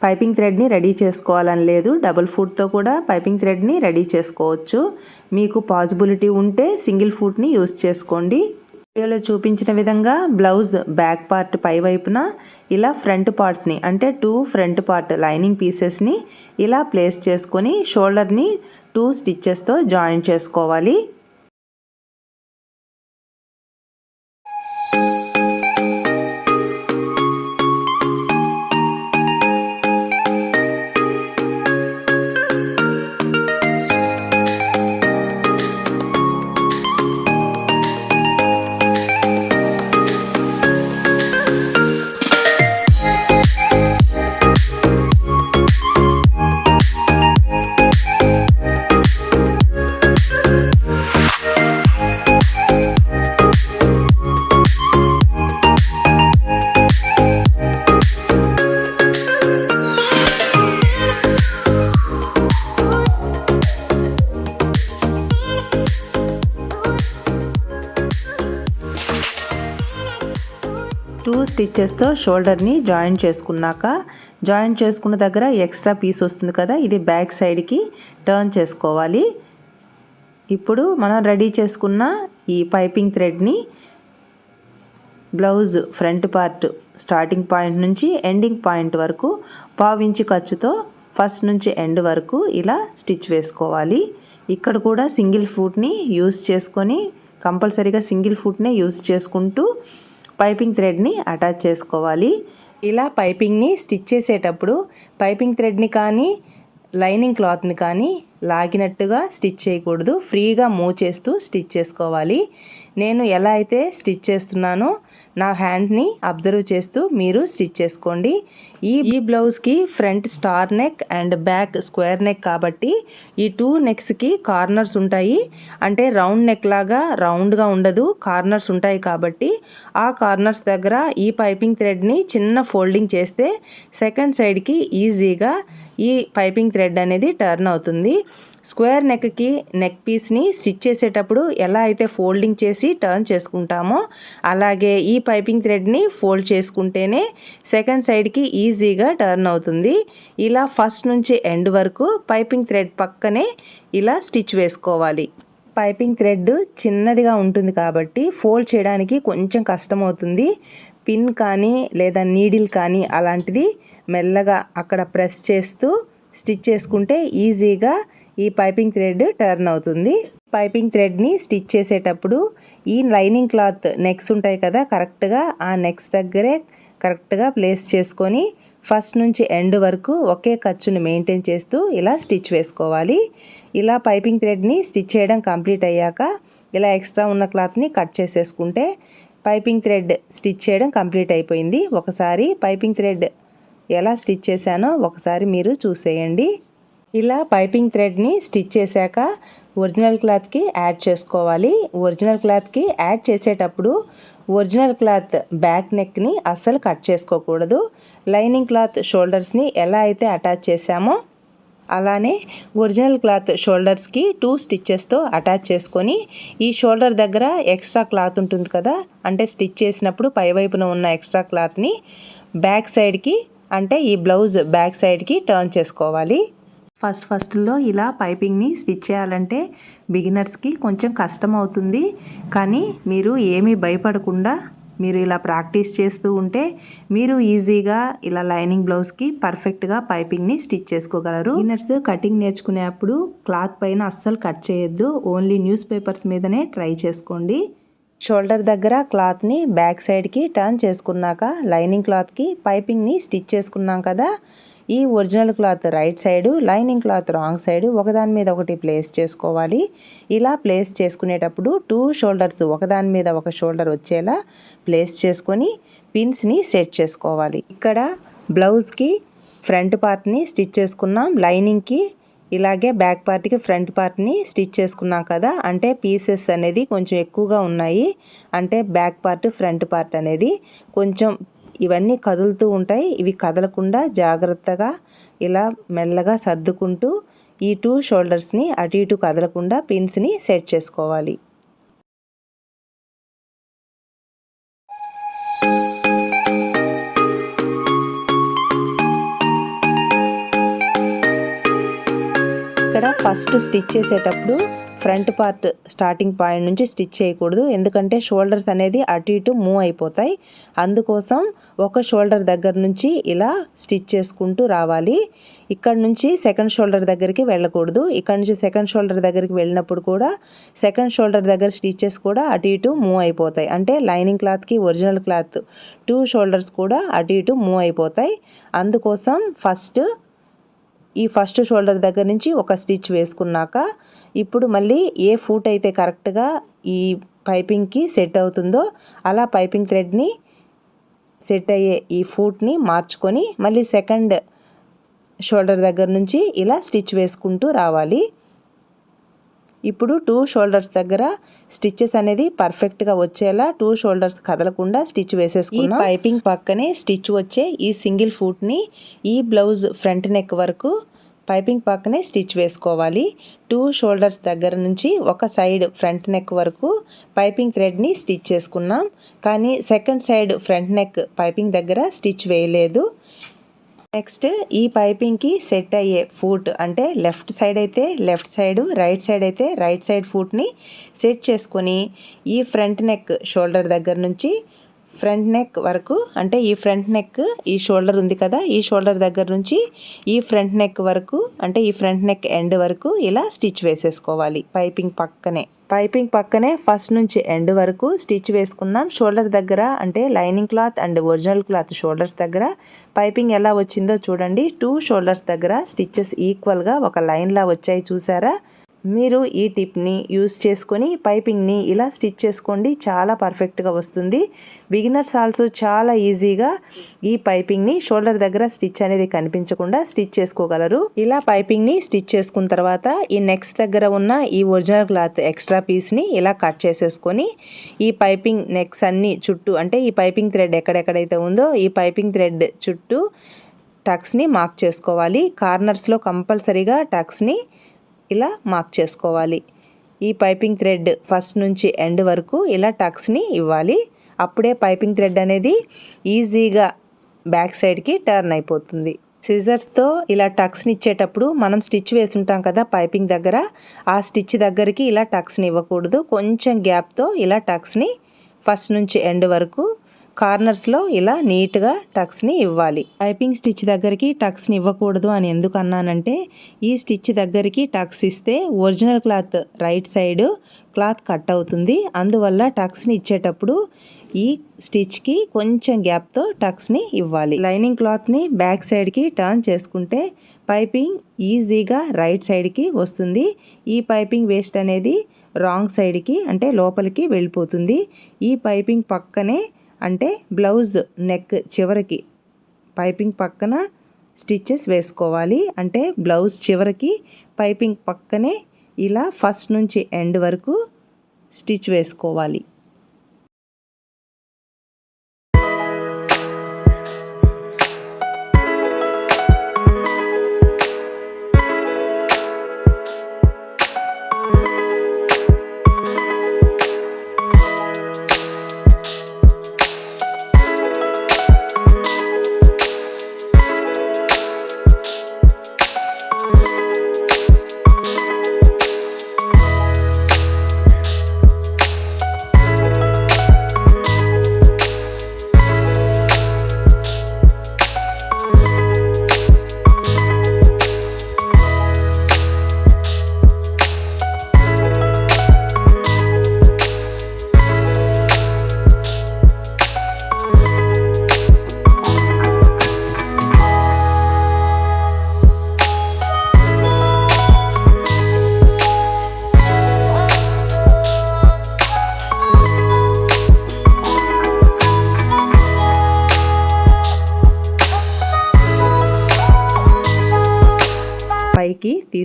పైపింగ్ థ్రెడ్ని రెడీ చేసుకోవాలని లేదు, డబుల్ ఫుట్తో కూడా పైపింగ్ థ్రెడ్ని రెడీ చేసుకోవచ్చు. మీకు పాసిబిలిటీ ఉంటే సింగిల్ ఫుట్ని యూస్ చేసుకోండి. వీడియోలో చూపించిన విధంగా బ్లౌజ్ బ్యాక్ పార్ట్ పై వైపున ఇలా ఫ్రంట్ పార్ట్స్ని అంటే 2 ఫ్రంట్ పార్ట్ లైనింగ్ పీసెస్ని ఇలా ప్లేస్ చేసుకొని షోల్డర్ని 2 స్టిచ్చెస్తో జాయిన్ చేసుకోవాలి. స్టిచ్చెస్తో షోల్డర్ని జాయిన్ చేసుకున్న దగ్గర ఎక్స్ట్రా పీస్ వస్తుంది కదా, ఇది బ్యాక్ సైడ్కి టర్న్ చేసుకోవాలి. ఇప్పుడు మనం రెడీ చేసుకున్న ఈ పైపింగ్ థ్రెడ్ని blouse front part starting point నుంచి ఎండింగ్ పాయింట్ వరకు 1/2 ఇంచ్ ఖర్చుతో ఫస్ట్ నుంచి ఎండ్ వరకు ఇలా స్టిచ్ వేసుకోవాలి. ఇక్కడ కూడా సింగిల్ ఫుట్ని యూస్ చేసుకొని కంపల్సరీగా సింగిల్ ఫుట్నే యూస్ చేసుకుంటూ పైపింగ్ థ్రెడ్ని అటాచ్ చేసుకోవాలి. ఇలా పైపింగ్ని స్టిచ్ చేసేటప్పుడు పైపింగ్ థ్రెడ్ని కానీ లైనింగ్ క్లాత్ని కానీ లాగినట్టుగా స్టిచ్ చేయకూడదు, ఫ్రీగా మూవ్ చేస్తూ స్టిచ్ చేసుకోవాలి. నేను ఎలా అయితే స్టిచ్ చేస్తున్నానో నా హ్యాండ్ని అబ్జర్వ్ చేస్తూ మీరు స్టిచ్ చేసుకోండి. ఈ బ్లౌజ్కి front star neck and back square neck కాబట్టి ఈ 2 నెక్స్కి కార్నర్స్ ఉంటాయి. అంటే రౌండ్ నెక్ లాగా రౌండ్గా ఉండదు, కార్నర్స్ ఉంటాయి కాబట్టి ఆ కార్నర్స్ దగ్గర ఈ పైపింగ్ థ్రెడ్ని చిన్న ఫోల్డింగ్ చేస్తే సెకండ్ సైడ్కి ఈజీగా ఈ పైపింగ్ థ్రెడ్ అనేది టర్న్ అవుతుంది. స్క్వేర్ నెక్కి నెక్ పీస్ని స్టిచ్ చేసేటప్పుడు ఎలా అయితే ఫోల్డింగ్ చేసి టర్న్ చేసుకుంటామో అలాగే ఈ పైపింగ్ థ్రెడ్ని ఫోల్డ్ చేసుకుంటేనే సెకండ్ సైడ్కి ఈజీగా టర్న్ అవుతుంది. ఇలా ఫస్ట్ నుంచి ఎండ్ వరకు పైపింగ్ థ్రెడ్ పక్కనే ఇలా స్టిచ్ వేసుకోవాలి. పైపింగ్ థ్రెడ్ చిన్నదిగా ఉంటుంది కాబట్టి ఫోల్డ్ చేయడానికి కొంచెం కష్టమవుతుంది. పిన్ కానీ లేదా నీడిల్ కానీ అలాంటిది మెల్లగా అక్కడ ప్రెస్ చేస్తూ స్టిచ్ చేసుకుంటే ఈజీగా ఈ పైపింగ్ థ్రెడ్ టర్న్ అవుతుంది. పైపింగ్ థ్రెడ్ని స్టిచ్ చేసేటప్పుడు ఈ లైనింగ్ క్లాత్ నెక్స్ ఉంటాయి కదా, కరెక్ట్గా ఆ నెక్స్ దగ్గరే కరెక్ట్గా ప్లేస్ చేసుకొని ఫస్ట్ నుంచి ఎండ్ వరకు ఒకే ఖర్చుని మెయింటైన్ చేస్తూ ఇలా స్టిచ్ వేసుకోవాలి. ఇలా పైపింగ్ థ్రెడ్ని స్టిచ్ చేయడం కంప్లీట్ అయ్యాక ఇలా ఎక్స్ట్రా ఉన్న క్లాత్ని కట్ చేసేసుకుంటే పైపింగ్ థ్రెడ్ స్టిచ్ చేయడం కంప్లీట్ అయిపోయింది. ఒకసారి పైపింగ్ థ్రెడ్ ఎలా స్టిచ్ చేశానో ఒకసారి మీరు చూసేయండి. ఇలా పైపింగ్ థ్రెడ్ని స్టిచ్ చేశాక ఒరిజినల్ క్లాత్కి యాడ్ చేసుకోవాలి. ఒరిజినల్ క్లాత్కి యాడ్ చేసేటప్పుడు ఒరిజినల్ క్లాత్ బ్యాక్ నెక్ని అస్సలు కట్ చేసుకోకూడదు. లైనింగ్ క్లాత్ షోల్డర్స్ని ఎలా అయితే అటాచ్ చేసామో అలానే ఒరిజినల్ క్లాత్ షోల్డర్స్కి 2 స్టిచ్చెస్తో అటాచ్ చేసుకొని ఈ షోల్డర్ దగ్గర ఎక్స్ట్రా క్లాత్ ఉంటుంది కదా, అంటే స్టిచ్ చేసినప్పుడు పైవైపున ఉన్న ఎక్స్ట్రా క్లాత్ని బ్యాక్ సైడ్కి అంటే ఈ బ్లౌజ్ బ్యాక్ సైడ్కి టర్న్ చేసుకోవాలి. ఫస్ట్లో ఇలా పైపింగ్ని స్టిచ్ చేయాలంటే బిగినర్స్కి కొంచెం కష్టం అవుతుంది. కానీ మీరు ఏమీ భయపడకుండా మీరు ఇలా ప్రాక్టీస్ చేస్తూ ఉంటే మీరు ఈజీగా ఇలా లైనింగ్ బ్లౌజ్కి పర్ఫెక్ట్గా పైపింగ్ని స్టిచ్ చేసుకోగలరు. బిగినర్స్ కటింగ్ నేర్చుకునేప్పుడు క్లాత్ పైన అస్సలు కట్ చేయొద్దు, ఓన్లీ న్యూస్ పేపర్స్ మీదనే ట్రై చేసుకోండి. షోల్డర్ దగ్గర క్లాత్ని బ్యాక్ సైడ్కి టర్న్ చేసుకున్నాక లైనింగ్ క్లాత్కి పైపింగ్ని స్టిచ్ చేసుకున్నాం కదా, ఈ original cloth right side, lining cloth wrong side ఒకదాని మీద ఒకటి ప్లేస్ చేసుకోవాలి. ఇలా ప్లేస్ చేసుకునేటప్పుడు 2 షోల్డర్స్ ఒకదాని మీద ఒక షోల్డర్ వచ్చేలా ప్లేస్ చేసుకొని పిన్స్ని సెట్ చేసుకోవాలి. ఇక్కడ బ్లౌజ్కి ఫ్రంట్ పార్ట్ని స్టిచ్ చేసుకున్నాం, లైనింగ్కి ఇలాగే బ్యాక్ పార్ట్కి ఫ్రంట్ పార్ట్ని స్టిచ్ చేసుకున్నాం కదా, అంటే పీసెస్ అనేది కొంచెం ఎక్కువగా ఉన్నాయి. అంటే బ్యాక్ పార్ట్ ఫ్రంట్ పార్ట్ అనేది కొంచెం ఇవన్నీ కదులుతూ ఉంటాయి. ఇవి కదలకుండా జాగ్రత్తగా ఇలా మెల్లగా సర్దుకుంటూ ఈ 2 షోల్డర్స్ని అటు ఇటు కదలకుండా పిన్స్ని సెట్ చేసుకోవాలి. ఇక్కడ ఫస్ట్ స్టిచ్ చేసేటప్పుడు ఫ్రంట్ పార్ట్ స్టార్టింగ్ పాయింట్ నుంచి స్టిచ్ చేయకూడదు, ఎందుకంటే షోల్డర్స్ అనేది అటు ఇటు మూవ్ అయిపోతాయి. అందుకోసం ఒక షోల్డర్ దగ్గర నుంచి ఇలా స్టిచ్ చేసుకుంటూ రావాలి. ఇక్కడ నుంచి సెకండ్ షోల్డర్ దగ్గరికి వెళ్ళకూడదు. ఇక్కడ నుంచి సెకండ్ షోల్డర్ దగ్గరికి వెళ్ళినప్పుడు కూడా సెకండ్ షోల్డర్ దగ్గర స్టిచెస్ కూడా అటు ఇటు మూవ్ అయిపోతాయి. అంటే లైనింగ్ క్లాత్కి ఒరిజినల్ క్లాత్ 2 షోల్డర్స్ కూడా అటు ఇటు మూవ్ అయిపోతాయి. అందుకోసం ఫస్ట్ షోల్డర్ దగ్గర నుంచి ఒక స్టిచ్ వేసుకున్నాక ఇప్పుడు మళ్ళీ ఏ ఫూట్ అయితే కరెక్ట్గా ఈ పైపింగ్కి సెట్ అవుతుందో అలా పైపింగ్ థ్రెడ్ని సెట్ అయ్యే ఈ ఫూట్ని మార్చుకొని మళ్ళీ సెకండ్ షోల్డర్ దగ్గర నుంచి ఇలా స్టిచ్ వేసుకుంటూ రావాలి. ఇప్పుడు 2 షోల్డర్స్ దగ్గర స్టిచ్చెస్ అనేది పర్ఫెక్ట్గా వచ్చేలా 2 షోల్డర్స్ కదలకుండా స్టిచ్ వేసేసుకున్నాం. ఈ పైపింగ్ పక్కనే స్టిచ్ వచ్చే ఈ సింగిల్ ఫూట్ని ఈ బ్లౌజ్ ఫ్రంట్ నెక్ వరకు పైపింగ్ పక్కనే స్టిచ్ వేసుకోవాలి. 2 షోల్డర్స్ దగ్గర నుంచి ఒక సైడ్ ఫ్రంట్ నెక్ వరకు పైపింగ్ థ్రెడ్ని స్టిచ్ చేసుకున్నాం, కానీ second side front neck piping దగ్గర స్టిచ్ వేయలేదు. నెక్స్ట్ ఈ పైపింగ్కి సెట్ అయ్యే ఫూట్ అంటే లెఫ్ట్ సైడ్ అయితే లెఫ్ట్ సైడు, రైట్ సైడ్ అయితే రైట్ సైడ్ ఫూట్ని సెట్ చేసుకొని ఈ ఫ్రంట్ నెక్ షోల్డర్ దగ్గర నుంచి ఫ్రంట్ నెక్ వరకు అంటే ఈ ఫ్రంట్ నెక్ ఈ షోల్డర్ ఉంది కదా, ఈ షోల్డర్ దగ్గర నుంచి ఈ ఫ్రంట్ నెక్ వరకు అంటే ఈ ఫ్రంట్ నెక్ ఎండ్ వరకు ఇలా స్టిచ్ వేసేసుకోవాలి. పైపింగ్ పక్కనే ఫస్ట్ నుంచి ఎండ్ వరకు స్టిచ్ వేసుకున్నాం. షోల్డర్ దగ్గర అంటే lining cloth and original cloth shoulders దగ్గర పైపింగ్ ఎలా వచ్చిందో చూడండి. 2 షోల్డర్స్ దగ్గర స్టిచ్చెస్ ఈక్వల్గా ఒక లైన్లా వచ్చాయి, చూసారా? మీరు ఈ టిప్ని యూస్ చేసుకొని పైపింగ్ని ఇలా స్టిచ్ చేసుకోండి, చాలా పర్ఫెక్ట్గా వస్తుంది. బిగినర్స్ ఆల్సో చాలా ఈజీగా ఈ పైపింగ్ని షోల్డర్ దగ్గర స్టిచ్ అనేది కనిపించకుండా స్టిచ్ చేసుకోగలరు. ఇలా పైపింగ్ని స్టిచ్ చేసుకున్న తర్వాత ఈ నెక్స్ దగ్గర ఉన్న ఈ ఒరిజినల్ క్లాత్ ఎక్స్ట్రా పీస్ని ఇలా కట్ చేసేసుకొని ఈ పైపింగ్ నెక్స్ అన్ని చుట్టూ అంటే ఈ పైపింగ్ థ్రెడ్ ఎక్కడెక్కడైతే ఉందో ఈ పైపింగ్ థ్రెడ్ చుట్టూ టక్స్ని మార్క్ చేసుకోవాలి. కార్నర్స్లో కంపల్సరీగా టక్స్ని ఇలా మార్క్ చేసుకోవాలి. ఈ పైపింగ్ థ్రెడ్ ఫస్ట్ నుంచి ఎండ్ వరకు ఇలా టక్స్ని ఇవ్వాలి. అప్పుడే పైపింగ్ థ్రెడ్ అనేది ఈజీగా బ్యాక్ సైడ్కి టర్న్ అయిపోతుంది. సిజర్స్తో ఇలా టక్స్ని ఇచ్చేటప్పుడు మనం స్టిచ్ వేసుంటాం కదా పైపింగ్ దగ్గర, ఆ స్టిచ్ దగ్గరికి ఇలా టక్స్ని ఇవ్వకూడదు. కొంచెం గ్యాప్తో ఇలా టక్స్ని ఫస్ట్ నుంచి ఎండ్ వరకు కార్నర్స్లో ఇలా నీట్గా టక్స్ని ఇవ్వాలి. పైపింగ్ స్టిచ్ దగ్గరికి టక్స్ని ఇవ్వకూడదు అని ఎందుకు అన్నానంటే ఈ స్టిచ్ దగ్గరికి టక్స్ ఇస్తే original cloth right side cloth cut అవుతుంది. అందువల్ల టక్స్ని ఇచ్చేటప్పుడు ఈ స్టిచ్కి కొంచెం గ్యాప్తో టక్స్ని ఇవ్వాలి. లైనింగ్ క్లాత్ని బ్యాక్ సైడ్కి టర్న్ చేసుకుంటే పైపింగ్ ఈజీగా రైట్ సైడ్కి వస్తుంది. ఈ పైపింగ్ వేస్ట్ అనేది రాంగ్ సైడ్కి అంటే లోపలికి వెళ్ళిపోతుంది. ఈ పైపింగ్ పక్కనే అంటే బ్లౌజ్ నెక్ చివరికి పైపింగ్ పక్కన స్టిచ్చెస్ వేసుకోవాలి. అంటే బ్లౌజ్ చివరికి పైపింగ్ పక్కనే ఇలా ఫస్ట్ నుంచి ఎండ్ వరకు స్టిచ్ వేసుకోవాలి.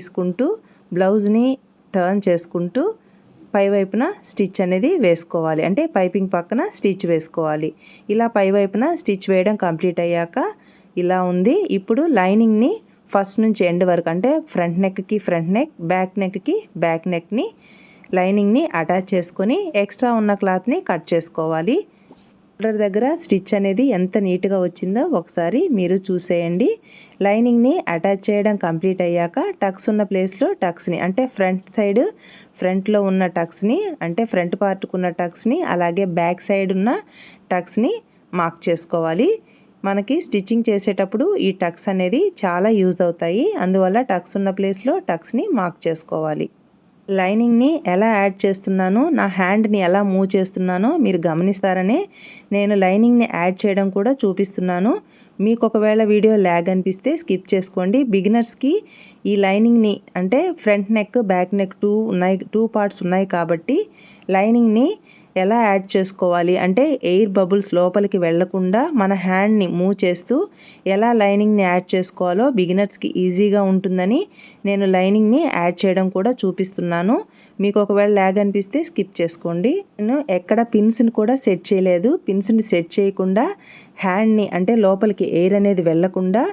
తీసుకుంటూ బ్లౌజ్ని టర్న్ చేసుకుంటూ పైవైపున స్టిచ్ అనేది వేసుకోవాలి. అంటే పైపింగ్ పక్కన స్టిచ్ వేసుకోవాలి. ఇలా పైవైపున స్టిచ్ వేయడం కంప్లీట్ అయ్యాక ఇలా ఉంది. ఇప్పుడు లైనింగ్ని ఫస్ట్ నుంచి ఎండ్ వరకు అంటే ఫ్రంట్ నెక్కి ఫ్రంట్ నెక్, బ్యాక్ నెక్కి బ్యాక్ నెక్ని లైనింగ్ని అటాచ్ చేసుకొని ఎక్స్ట్రా ఉన్న క్లాత్ని కట్ చేసుకోవాలి. షోల్డర్ దగ్గర స్టిచ్ అనేది ఎంత నీట్గా వచ్చిందో ఒకసారి మీరు చూసేయండి. లైనింగ్ని అటాచ్ చేయడం కంప్లీట్ అయ్యాక టక్స్ ఉన్న ప్లేస్లో టక్స్ని అంటే ఫ్రంట్లో ఉన్న టక్స్ని అంటే ఫ్రంట్ పార్ట్కు ఉన్న టక్స్ని అలాగే బ్యాక్ సైడ్ ఉన్న టక్స్ని మార్క్ చేసుకోవాలి. మనకి స్టిచ్చింగ్ చేసేటప్పుడు ఈ టక్స్ అనేది చాలా యూజ్ అవుతాయి. అందువల్ల టక్స్ ఉన్న ప్లేస్లో టక్స్ని మార్క్ చేసుకోవాలి. లైనింగ్ని ఎలా యాడ్ చేస్తున్నానో, నా హ్యాండ్ని ఎలా మూవ్ చేస్తున్నానో మీరు గమనిస్తారనే నేను లైనింగ్ని యాడ్ చేయడం కూడా చూపిస్తున్నాను. మీకు ఒకవేళ వీడియో ల్యాగ్ అనిపిస్తే స్కిప్ చేసుకోండి. బిగినర్స్కి ఈ లైనింగ్ని అంటే front neck back neck two parts ఉన్నాయి కాబట్టి లైనింగ్ని ఎలా యాడ్ చేసుకోవాలి అంటే ఎయిర్ బబుల్స్ లోపలికి వెళ్లకుండా మన హ్యాండ్ని మూవ్ చేస్తూ ఎలా లైనింగ్ని యాడ్ చేసుకోవాలో బిగినర్స్కి ఈజీగా ఉంటుందని నేను లైనింగ్ని యాడ్ చేయడం కూడా చూపిస్తున్నాను. మీకు ఒకవేళ ల్యాగ్ అనిపిస్తే స్కిప్ చేసుకోండి. నేను ఎక్కడ పిన్స్ని కూడా సెట్ చేయలేదు. పిన్స్ని సెట్ చేయకుండా హ్యాండ్ని అంటే లోపలికి ఎయిర్ అనేది వెళ్లకుండా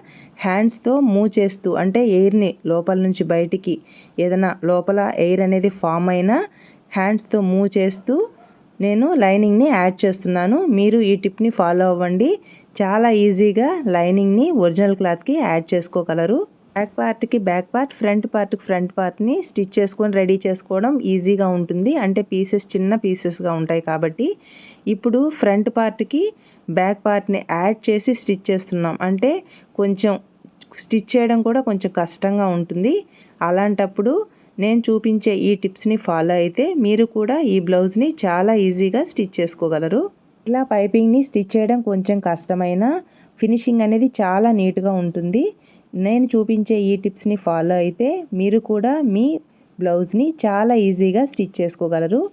హ్యాండ్స్తో మూవ్ చేస్తూ అంటే ఎయిర్ని లోపల నుంచి బయటికి ఏదైనా లోపల ఎయిర్ అనేది ఫామ్ అయినా హ్యాండ్స్తో మూవ్ చేస్తూ నేను లైనింగ్ని యాడ్ చేస్తున్నాను. మీరు ఈ టిప్ని ఫాలో అవ్వండి. చాలా ఈజీగా లైనింగ్ని ఒరిజినల్ క్లాత్కి యాడ్ చేసుకోగలరు. బ్యాక్ పార్ట్కి బ్యాక్ పార్ట్, ఫ్రంట్ పార్ట్కి ఫ్రంట్ పార్ట్ని స్టిచ్ చేసుకొని రెడీ చేసుకోవడం ఈజీగా ఉంటుంది. అంటే చిన్న పీసెస్గా ఉంటాయి కాబట్టి. ఇప్పుడు ఫ్రంట్ పార్ట్కి బ్యాక్ పార్ట్ని యాడ్ చేసి స్టిచ్ చేస్తున్నాం. అంటే కొంచెం స్టిచ్ చేయడం కూడా కొంచెం కష్టంగా ఉంటుంది. అలాంటప్పుడు నేను చూపించే ఈ టిప్స్ని ఫాలో అయితే మీరు కూడా ఈ బ్లౌజ్ని చాలా ఈజీగా స్టిచ్ చేసుకోగలరు. ఇలా పైపింగ్ని స్టిచ్ చేయడం కొంచెం కష్టమైన ఫినిషింగ్ అనేది చాలా నీట్గా ఉంటుంది. నేను చూపించే ఈ టిప్స్ని ఫాలో అయితే మీరు కూడా మీ బ్లౌజ్ని చాలా ఈజీగా స్టిచ్ చేసుకోగలరు.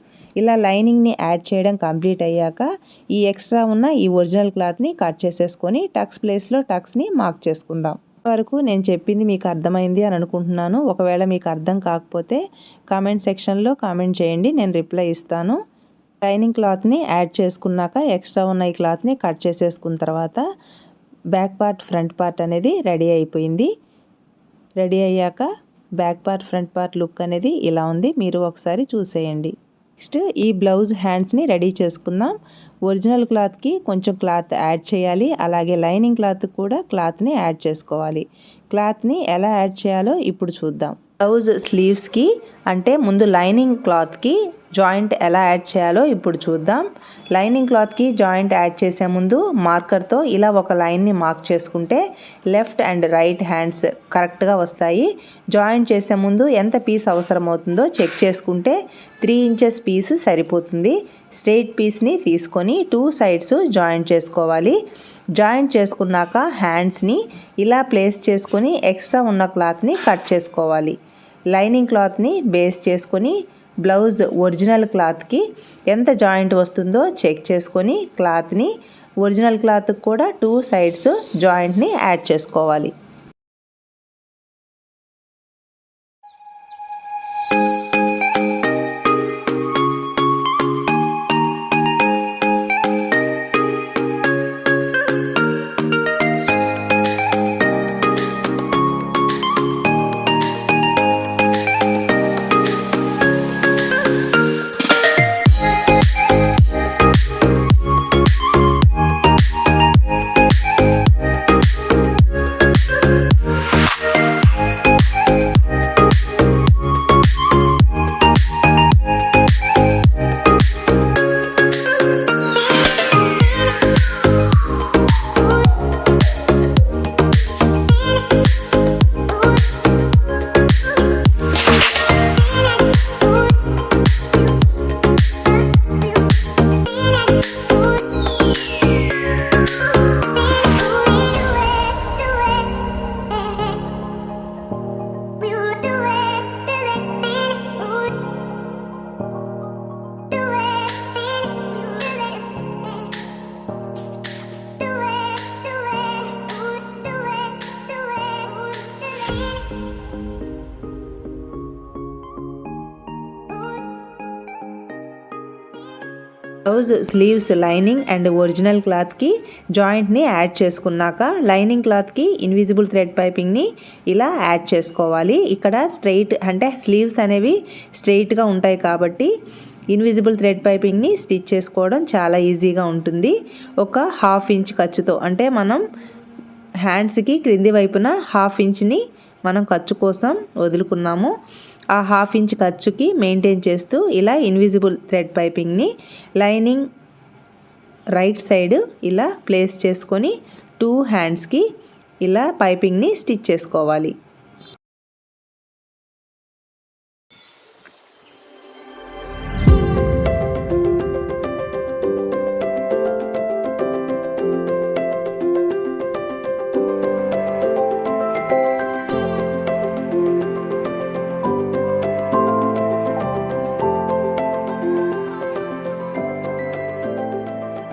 ఇలా లైనింగ్ని యాడ్ చేయడం కంప్లీట్ అయ్యాక ఈ ఎక్స్ట్రా ఉన్న ఈ ఒరిజినల్ క్లాత్ని కట్ చేసేసుకొని టక్స్ ప్లేస్లో టక్స్ని మార్క్ చేసుకుందాం. వరకు నేను చెప్పింది మీకు అర్థమైంది అని అనుకుంటున్నాను. ఒకవేళ మీకు అర్థం కాకపోతే కామెంట్ సెక్షన్లో కామెంట్ చేయండి, నేను రిప్లై ఇస్తాను. లైనింగ్ క్లాత్ని యాడ్ చేసుకున్నాక ఎక్స్ట్రా ఉన్న ఈ క్లాత్ని కట్ చేసేసుకున్న తర్వాత బ్యాక్ పార్ట్ ఫ్రంట్ పార్ట్ అనేది రెడీ అయిపోయింది. రెడీ అయ్యాక back part front part look అనేది ఇలా ఉంది. మీరు ఒకసారి చూసేయండి. నెక్స్ట్ ఈ బ్లౌజ్ హ్యాండ్స్ని రెడీ చేసుకుందాం. ఒరిజినల్ క్లాత్కి కొంచెం క్లాత్ యాడ్ చేయాలి. అలాగే లైనింగ్ క్లాత్ కూడా క్లాత్ని యాడ్ చేసుకోవాలి. క్లాత్ని ఎలా యాడ్ చేయాలో ఇప్పుడు చూద్దాం. బ్లౌజ్ స్లీవ్స్కి అంటే ముందు లైనింగ్ క్లాత్కి జాయింట్ ఎలా యాడ్ చేయాలో ఇప్పుడు చూద్దాం. లైనింగ్ క్లాత్కి జాయింట్ యాడ్ చేసే ముందు మార్కర్తో ఇలా ఒక లైన్ని మార్క్ చేసుకుంటే లెఫ్ట్ అండ్ రైట్ హ్యాండ్స్ కరెక్ట్గా వస్తాయి. జాయింట్ చేసే ముందు ఎంత పీస్ అవసరం అవుతుందో చెక్ చేసుకుంటే 3 ఇంచెస్ పీస్ సరిపోతుంది. స్ట్రెయిట్ పీస్ని తీసుకొని 2 సైడ్స్ జాయింట్ చేసుకోవాలి. జాయింట్ చేసుకున్నాక హ్యాండ్స్ని ఇలా ప్లేస్ చేసుకొని ఎక్స్ట్రా ఉన్న క్లాత్ని కట్ చేసుకోవాలి. లైనింగ్ క్లాత్ని బేస్ చేసుకొని బ్లౌజ్ ఒరిజినల్ క్లాత్కి ఎంత జాయింట్ వస్తుందో చెక్ చేసుకొని క్లాత్ని ఒరిజినల్ క్లాత్కి కూడా 2 సైడ్స్ జాయింట్ని యాడ్ చేసుకోవాలి. Blouse sleeves lining and original క్లాత్కి జాయింట్ని యాడ్ చేసుకున్నాక లైనింగ్ క్లాత్కి ఇన్విజిబుల్ థ్రెడ్ పైపింగ్ని ఇలా యాడ్ చేసుకోవాలి. ఇక్కడ స్ట్రైట్ అంటే స్లీవ్స్ అనేవి స్ట్రైట్గా ఉంటాయి కాబట్టి ఇన్విజిబుల్ థ్రెడ్ పైపింగ్ని స్టిచ్ చేసుకోవడం చాలా ఈజీగా ఉంటుంది. ఒక 1/2 ఇంచ్ ఖర్చుతో అంటే మనం హ్యాండ్స్కి క్రింది వైపున 1/2 ఇంచ్ని మనం ఖర్చు కోసం వదులుకున్నాము. ఆ 1/2 ఇంచ్ ఖర్చుకి మెయింటైన్ చేస్తూ ఇలా ఇన్విజిబుల్ థ్రెడ్ పైపింగ్ని లైనింగ్ రైట్ సైడ్ ఇలా ప్లేస్ చేసుకొని 2 హ్యాండ్స్కి ఇలా పైపింగ్ని స్టిచ్ చేసుకోవాలి.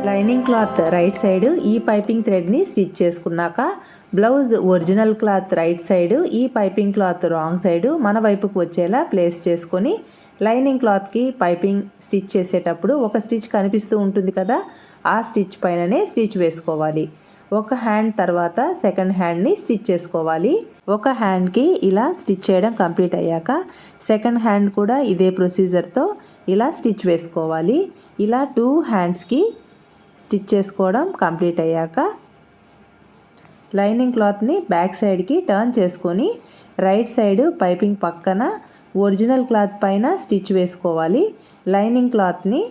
లైనింగ్ క్లాత్ రైట్ సైడ్ ఈ పైపింగ్ థ్రెడ్ని స్టిచ్ చేసుకున్నాక blouse original cloth right side ఈ పైపింగ్ క్లాత్ రాంగ్ సైడ్ మన వైపుకు వచ్చేలా ప్లేస్ చేసుకొని లైనింగ్ క్లాత్కి పైపింగ్ స్టిచ్ చేసేటప్పుడు ఒక స్టిచ్ కనిపిస్తూ ఉంటుంది కదా, ఆ స్టిచ్ పైననే స్టిచ్ వేసుకోవాలి. ఒక హ్యాండ్ తర్వాత సెకండ్ హ్యాండ్ని స్టిచ్ చేసుకోవాలి. ఒక హ్యాండ్కి ఇలా స్టిచ్ చేయడం కంప్లీట్ అయ్యాక సెకండ్ హ్యాండ్ కూడా ఇదే ప్రొసీజర్తో ఇలా స్టిచ్ వేసుకోవాలి. ఇలా 2 హ్యాండ్స్కి స్టిచ్ చేసుకోవడం కంప్లీట్ అయ్యాక లైనింగ్ క్లాత్ని బ్యాక్ సైడ్కి టర్న్ చేసుకొని రైట్ సైడ్ పైపింగ్ పక్కన ఒరిజినల్ క్లాత్ పైన స్టిచ్ వేసుకోవాలి. లైనింగ్ క్లాత్ని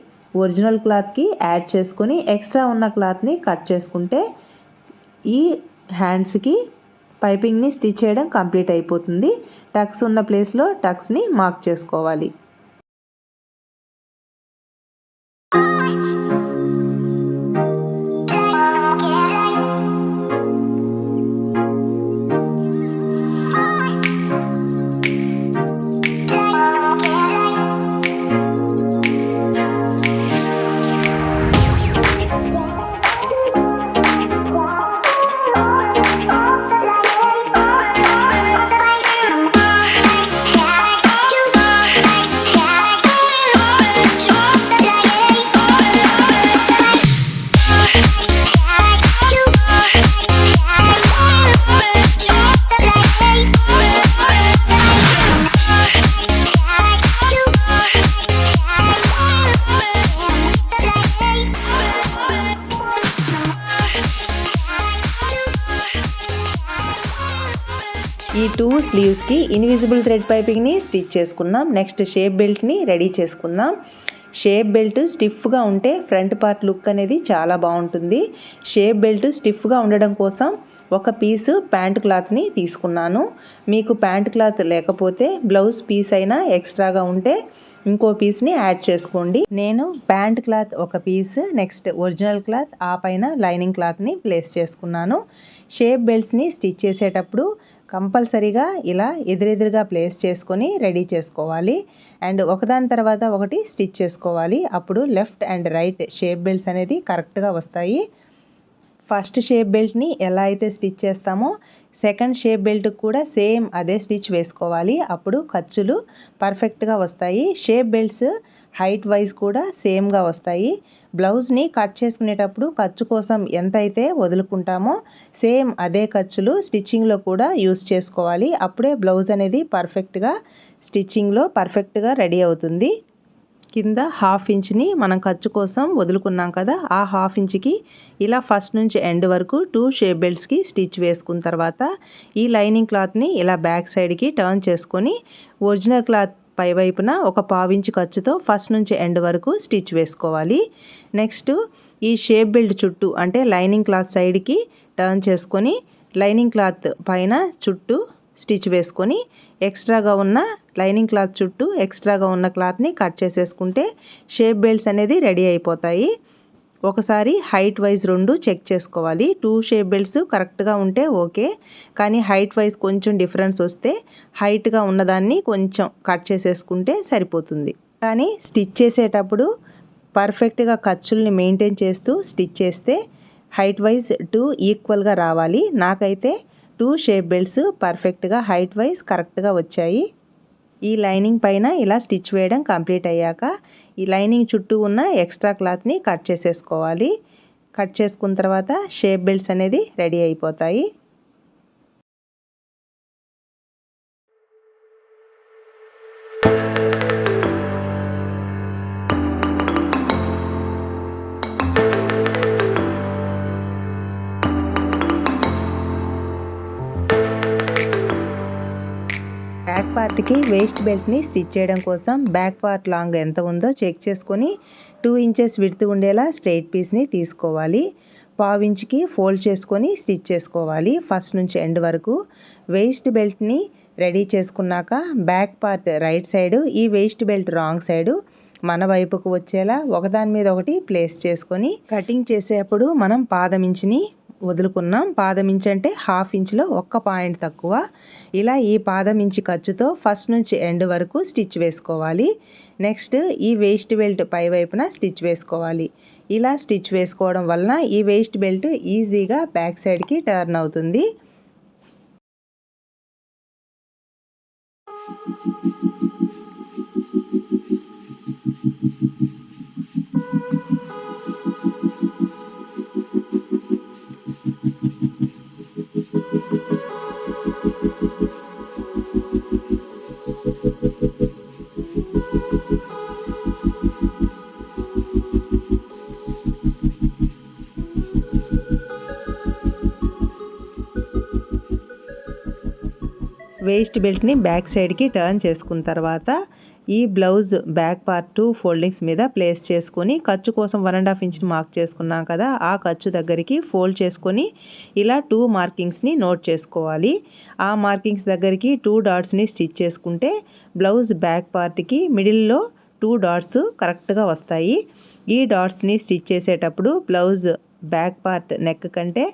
ఒరిజినల్ క్లాత్కి యాడ్ చేసుకొని ఎక్స్ట్రా ఉన్న క్లాత్ని కట్ చేసుకుంటే ఈ హ్యాండ్స్కి పైపింగ్ని స్టిచ్ చేయడం కంప్లీట్ అయిపోతుంది. టక్స్ ఉన్న ప్లేస్లో టక్స్ని మార్క్ చేసుకోవాలి. ఈ 2 స్లీవ్స్కి ఇన్విజిబుల్ థ్రెడ్ పైపింగ్ని స్టిచ్ చేసుకున్నాం. నెక్స్ట్ షేప్ బెల్ట్ని రెడీ చేసుకుందాం. షేప్ బెల్ట్ స్టిఫ్గా ఉంటే ఫ్రంట్ పార్ట్ లుక్ అనేది చాలా బాగుంటుంది. షేప్ బెల్ట్ స్టిఫ్గా ఉండడం కోసం ఒక పీసు ప్యాంట్ క్లాత్ని తీసుకున్నాను. మీకు ప్యాంట్ క్లాత్ లేకపోతే బ్లౌజ్ పీస్ అయినా ఎక్స్ట్రాగా ఉంటే ఇంకో పీస్ని యాడ్ చేసుకోండి. నేను ప్యాంట్ క్లాత్ ఒక పీస్, నెక్స్ట్ ఒరిజినల్ క్లాత్, ఆ పైన లైనింగ్ క్లాత్ని ప్లేస్ చేసుకున్నాను. షేప్ బెల్ట్స్ని స్టిచ్ చేసేటప్పుడు కంపల్సరీగా ఇలా ఎదురెదురుగా ప్లేస్ చేసుకొని రెడీ చేసుకోవాలి. అండ్ ఒకదాని తర్వాత ఒకటి స్టిచ్ చేసుకోవాలి. అప్పుడు left and right shape belts అనేది కరెక్ట్గా వస్తాయి. ఫస్ట్ షేప్ బెల్ట్ని ఎలా అయితే స్టిచ్ చేస్తామో సెకండ్ షేప్ బెల్ట్కి కూడా సేమ్ అదే స్టిచ్ వేసుకోవాలి. అప్పుడు ఖర్చులు పర్ఫెక్ట్గా వస్తాయి. షేప్ బెల్ట్స్ హైట్ వైజ్ కూడా సేమ్గా వస్తాయి. బ్లౌజ్ని కట్ చేసుకునేటప్పుడు ఖర్చు కోసం ఎంత అయితే వదులుకుంటామో సేమ్ అదే ఖర్చులు స్టిచ్చింగ్లో కూడా యూస్ చేసుకోవాలి. అప్పుడే బ్లౌజ్ అనేది పర్ఫెక్ట్గా స్టిచ్చింగ్లో పర్ఫెక్ట్గా రెడీ అవుతుంది. కింద 1/2 ఇంచ్ని మనం ఖర్చు కోసం వదులుకున్నాం కదా, ఆ 1/2 ఇంచ్కి ఇలా ఫస్ట్ నుంచి ఎండ్ వరకు 2 షేప్ బెల్ట్స్కి స్టిచ్ వేసుకున్న తర్వాత ఈ లైనింగ్ క్లాత్ని ఇలా బ్యాక్ సైడ్కి టర్న్ చేసుకొని ఒరిజినల్ క్లాత్ పై వైపున ఒక 1/4 ఇంచ్ ఖర్చుతో ఫస్ట్ నుంచి ఎండ్ వరకు స్టిచ్ వేసుకోవాలి. నెక్స్ట్ ఈ షేప్ బెల్ట్ చుట్టూ అంటే లైనింగ్ క్లాత్ సైడ్కి టర్న్ చేసుకొని లైనింగ్ క్లాత్ పైన చుట్టూ స్టిచ్ వేసుకొని ఎక్స్ట్రాగా ఉన్న లైనింగ్ క్లాత్ చుట్టూ ఎక్స్ట్రాగా ఉన్న క్లాత్ని కట్ చేసేసుకుంటే షేప్ బెల్ట్స్ అనేది రెడీ అయిపోతాయి. ఒకసారి హైట్ వైజ్ 2 చెక్ చేసుకోవాలి. 2 షేప్ బెల్ట్స్ కరెక్ట్గా ఉంటే ఓకే, కానీ హైట్ వైజ్ కొంచెం డిఫరెన్స్ వస్తే హైట్గా ఉన్నదాన్ని కొంచెం కట్ చేసేసుకుంటే సరిపోతుంది. కానీ స్టిచ్ చేసేటప్పుడు పర్ఫెక్ట్గా ఖర్చుల్ని మెయింటైన్ చేస్తూ స్టిచ్ చేస్తే హైట్ వైజ్ 2 ఈక్వల్గా రావాలి. నాకైతే 2 షేప్ బెల్ట్స్ పర్ఫెక్ట్గా హైట్ వైజ్ కరెక్ట్గా వచ్చాయి. ఈ లైనింగ్ పైన ఇలా స్టిచ్ వేయడం కంప్లీట్ అయ్యాక ఈ లైనింగ్ చుట్టూ ఉన్న ఎక్స్ట్రా క్లాత్ని కట్ చేసేసుకోవాలి. కట్ చేసుకున్న తర్వాత షేప్ బెల్ట్స్ అనేది రెడీ అయిపోతాయి. బ్యాక్ పార్ట్కి వేస్ట్ బెల్ట్ని స్టిచ్ చేయడం కోసం బ్యాక్ పార్ట్ లాంగ్ ఎంత ఉందో చెక్ చేసుకొని 2 ఇంచెస్ విడ్త్ ఉండేలా స్ట్రైట్ పీస్ని తీసుకోవాలి. 1/2 ఇంచ్కి ఫోల్డ్ చేసుకొని స్టిచ్ చేసుకోవాలి. ఫస్ట్ నుంచి ఎండ్ వరకు వేస్ట్ బెల్ట్ని రెడీ చేసుకున్నాక బ్యాక్ పార్ట్ రైట్ సైడు, ఈ వేస్ట్ బెల్ట్ రాంగ్ సైడు మన వైపుకు వచ్చేలా ఒకదాని మీద ఒకటి ప్లేస్ చేసుకొని కటింగ్ చేసేటప్పుడు మనం పాదం ఇంచుని వదులుకున్నాం. పాదం ఇంచ్ అంటే 1/2 ఇంచ్లో 1 పాయింట్ తక్కువ. ఇలా ఈ పాదం ఇంచు ఖర్చుతో ఫస్ట్ నుంచి ఎండ్ వరకు స్టిచ్ వేసుకోవాలి. నెక్స్ట్ ఈ వేస్ట్ బెల్ట్ పై వైపున స్టిచ్ వేసుకోవాలి. ఇలా స్టిచ్ వేసుకోవడం వలన ఈ వేస్ట్ బెల్ట్ ఈజీగా బ్యాక్ సైడ్కి టర్న్ అవుతుంది. వేస్ట్ బెల్ట్ని బ్యాక్ సైడ్కి టర్న్ చేసుకున్న తర్వాత ఈ బ్లౌజ్ బ్యాక్ పార్ట్ 2 ఫోల్డింగ్స్ మీద ప్లేస్ చేసుకొని ఖర్చు కోసం 1.5 ఇంచ్ని మార్క్ చేసుకున్నాం కదా, ఆ ఖర్చు దగ్గరికి ఫోల్డ్ చేసుకొని ఇలా 2 మార్కింగ్స్ని నోట్ చేసుకోవాలి. ఆ మార్కింగ్స్ దగ్గరికి 2 డాట్స్ని స్టిచ్ చేసుకుంటే బ్లౌజ్ బ్యాక్ పార్ట్కి మిడిల్లో 2 డాట్స్ కరెక్ట్గా వస్తాయి. ఈ డాట్స్ని స్టిచ్ చేసేటప్పుడు బ్లౌజ్ బ్యాక్ పార్ట్ నెక్ కంటే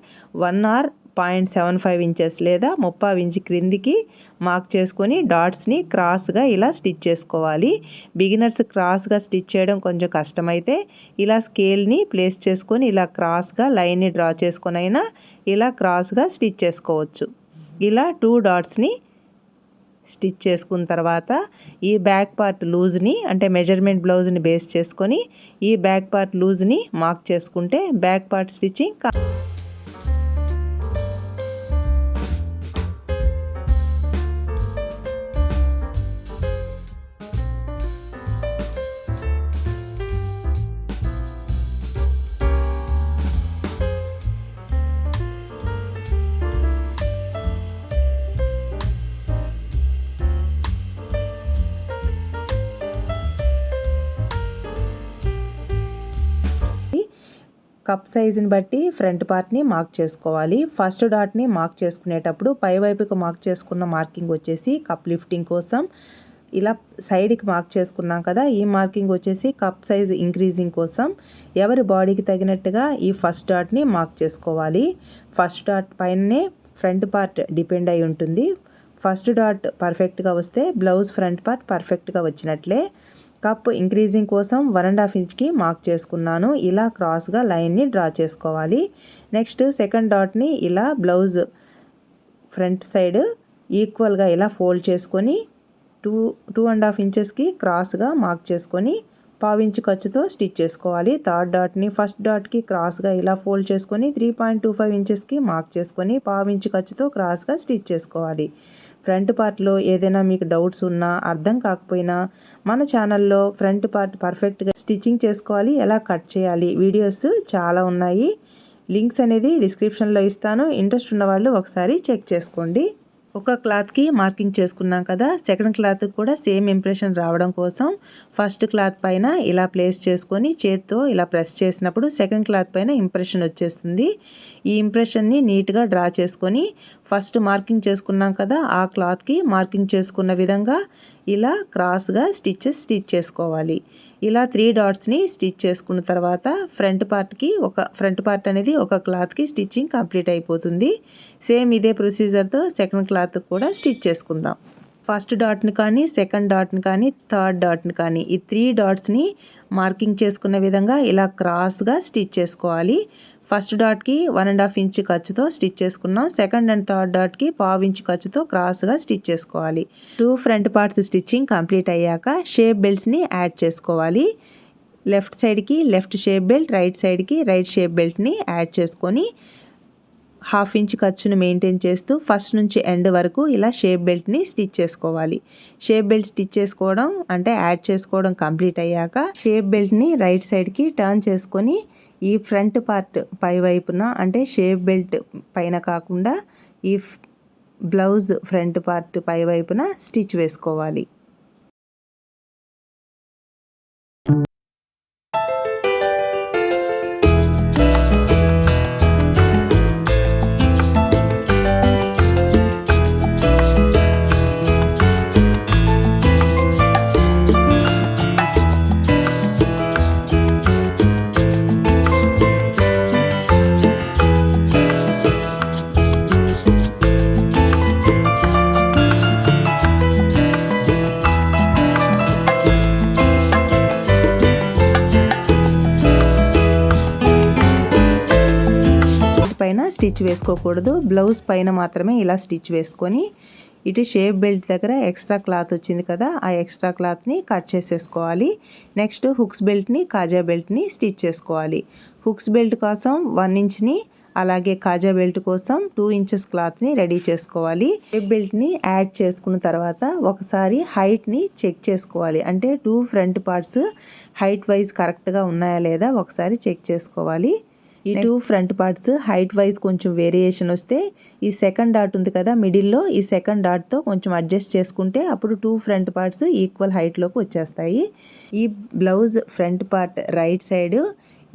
1 or 0.75 ఇంచెస్ లేదా 30 ఇంచ్ క్రిందికి మార్క్ చేసుకొని డాట్స్ని క్రాస్గా ఇలా స్టిచ్ చేసుకోవాలి. బిగినర్స్ క్రాస్గా స్టిచ్ చేయడం కొంచెం కష్టమైతే ఇలా స్కేల్ని ప్లేస్ చేసుకొని ఇలా క్రాస్గా లైన్ని డ్రా చేసుకొని అయినా ఇలా క్రాస్గా స్టిచ్ చేసుకోవచ్చు. ఇలా 2 డాట్స్ని స్టిచ్ చేసుకున్న తర్వాత ఈ బ్యాక్ పార్ట్ లూజ్ని అంటే మెజర్మెంట్ బ్లౌజ్ని బేస్ చేసుకొని ఈ బ్యాక్ పార్ట్ లూజ్ని మార్క్ చేసుకుంటే బ్యాక్ పార్ట్ స్టిచ్చింగ్ కప్ సైజుని బట్టి ఫ్రంట్ పార్ట్ని మార్క్ చేసుకోవాలి. ఫస్ట్ డాట్ని మార్క్ చేసుకునేటప్పుడు పై వైపుకు మార్క్ చేసుకున్న మార్కింగ్ వచ్చేసి కప్ లిఫ్టింగ్ కోసం, ఇలా సైడ్కి మార్క్ చేసుకున్నాం కదా, ఈ మార్కింగ్ వచ్చేసి కప్ సైజ్ ఇంక్రీజింగ్ కోసం. ఎవరి బాడీకి తగినట్టుగా ఈ ఫస్ట్ డాట్ని మార్క్ చేసుకోవాలి. ఫస్ట్ డాట్ పైనే ఫ్రంట్ పార్ట్ డిపెండ్ అయి ఉంటుంది. ఫస్ట్ డాట్ పర్ఫెక్ట్గా వస్తే బ్లౌజ్ ఫ్రంట్ పార్ట్ పర్ఫెక్ట్గా వచ్చినట్లే. కప్ ఇంక్రీజింగ్ కోసం 1.5 ఇంచ్కి మార్క్ చేసుకున్నాను. ఇలా క్రాస్గా లైన్ని డ్రా చేసుకోవాలి. నెక్స్ట్ సెకండ్ డాట్ని ఇలా బ్లౌజ్ ఫ్రంట్ సైడ్ ఈక్వల్గా ఇలా ఫోల్డ్ చేసుకొని 2.5 ఇంచెస్కి క్రాస్గా మార్క్ చేసుకొని 1/2 ఇంచ్ ఖర్చుతో స్టిచ్ చేసుకోవాలి. థర్డ్ డాట్ని ఫస్ట్ డాట్కి క్రాస్గా ఇలా ఫోల్డ్ చేసుకొని 3.25 ఇంచెస్కి మార్క్ చేసుకొని 1/2 ఇంచ్ ఖర్చుతో క్రాస్గా స్టిచ్ చేసుకోవాలి. ఫ్రంట్ పార్ట్లో ఏదైనా మీకు డౌట్స్ ఉన్నా అర్థం కాకపోయినా మన ఛానల్లో ఫ్రంట్ పార్ట్ పర్ఫెక్ట్గా స్టిచ్చింగ్ చేసుకోవాలి, ఎలా కట్ చేయాలి వీడియోస్ చాలా ఉన్నాయి. లింక్స్ అనేది డిస్క్రిప్షన్లో ఇస్తాను. ఇంట్రెస్ట్ ఉన్న వాళ్ళు ఒకసారి చెక్ చేసుకోండి. ఒక క్లాత్కి మార్కింగ్ చేసుకున్నాం కదా, సెకండ్ క్లాత్కి కూడా సేమ్ ఇంప్రెషన్ రావడం కోసం ఫస్ట్ క్లాత్ పైన ఇలా ప్లేస్ చేసుకొని చేత్తో ఇలా ప్రెస్ చేసినప్పుడు సెకండ్ క్లాత్ పైన ఇంప్రెషన్ వచ్చేస్తుంది. ఈ ఇంప్రెషన్ని నీట్గా డ్రా చేసుకొని ఫస్ట్ మార్కింగ్ చేసుకున్నాం కదా, ఆ క్లాత్కి మార్కింగ్ చేసుకున్న విధంగా ఇలా క్రాస్గా స్టిచ్ చేసుకోవాలి. ఇలా 3 డాట్స్ని స్టిచ్ చేసుకున్న తర్వాత ఫ్రంట్ పార్ట్ అనేది ఒక క్లాత్కి స్టిచ్చింగ్ కంప్లీట్ అయిపోతుంది. సేమ్ ఇదే ప్రొసీజర్తో సెకండ్ క్లాత్ కూడా స్టిచ్ చేసుకుందాం. ఫస్ట్ డాట్ని కానీ సెకండ్ డాట్ని కానీ థర్డ్ డాట్ని కానీ ఈ 3 డాట్స్ని మార్కింగ్ చేసుకున్న విధంగా ఇలా క్రాస్గా స్టిచ్ చేసుకోవాలి. ఫస్ట్ డాట్కి 1.5 ఇంచ్ ఖర్చుతో స్టిచ్ చేసుకున్నాం. సెకండ్ అండ్ థర్డ్ డాట్కి 1/2 ఇంచ్ ఖర్చుతో క్రాస్గా స్టిచ్ చేసుకోవాలి. 2 ఫ్రంట్ పార్ట్స్ స్టిచ్చింగ్ కంప్లీట్ అయ్యాక షేప్ బెల్ట్స్ని యాడ్ చేసుకోవాలి. లెఫ్ట్ సైడ్కి లెఫ్ట్ షేప్ బెల్ట్, రైట్ సైడ్కి రైట్ షేప్ బెల్ట్ని యాడ్ చేసుకొని 1/2 ఇంచ్ ఖర్చును మెయింటైన్ చేస్తూ ఫస్ట్ నుంచి ఎండ్ వరకు ఇలా షేప్ బెల్ట్ని స్టిచ్ చేసుకోవాలి. షేప్ బెల్ట్ స్టిచ్ చేసుకోవడం అంటే యాడ్ చేసుకోవడం కంప్లీట్ అయ్యాక షేప్ బెల్ట్ని రైట్ సైడ్కి టర్న్ చేసుకొని ఈ ఫ్రంట్ పార్ట్ పై వైపున అంటే షేప్ బెల్ట్ పైన కాకుండా ఈ బ్లౌజ్ ఫ్రంట్ పార్ట్ పై వైపున స్టిచ్ వేసుకోవాలి. పైన స్టిచ్ వేసుకోకూడదు, బ్లౌజ్ పైన మాత్రమే ఇలా స్టిచ్ వేసుకొని ఇటు షేప్ బెల్ట్ దగ్గర ఎక్స్ట్రా క్లాత్ వచ్చింది కదా, ఆ ఎక్స్ట్రా క్లాత్ని కట్ చేసేసుకోవాలి. నెక్స్ట్ హుక్స్ బెల్ట్ని కాజా బెల్ట్ని స్టిచ్ చేసుకోవాలి. హుక్స్ బెల్ట్ కోసం 1 ఇంచ్ని అలాగే కాజా బెల్ట్ కోసం 2 ఇంచెస్ క్లాత్ని రెడీ చేసుకోవాలి. షేప్ బెల్ట్ని యాడ్ చేసుకున్న తర్వాత ఒకసారి హైట్ని చెక్ చేసుకోవాలి. అంటే 2 ఫ్రంట్ పార్ట్స్ హైట్ వైజ్ కరెక్ట్గా ఉన్నాయా లేదా ఒకసారి చెక్ చేసుకోవాలి. ఈ 2 ఫ్రంట్ పార్ట్స్ హైట్ వైజ్ కొంచెం వేరియేషన్ వస్తే ఈ సెకండ్ డాట్ ఉంది కదా మిడిల్లో, ఈ సెకండ్ డాట్తో కొంచెం అడ్జస్ట్ చేసుకుంటే అప్పుడు 2 ఫ్రంట్ పార్ట్స్ ఈక్వల్ హైట్లోకి వచ్చేస్తాయి. ఈ blouse front part right side,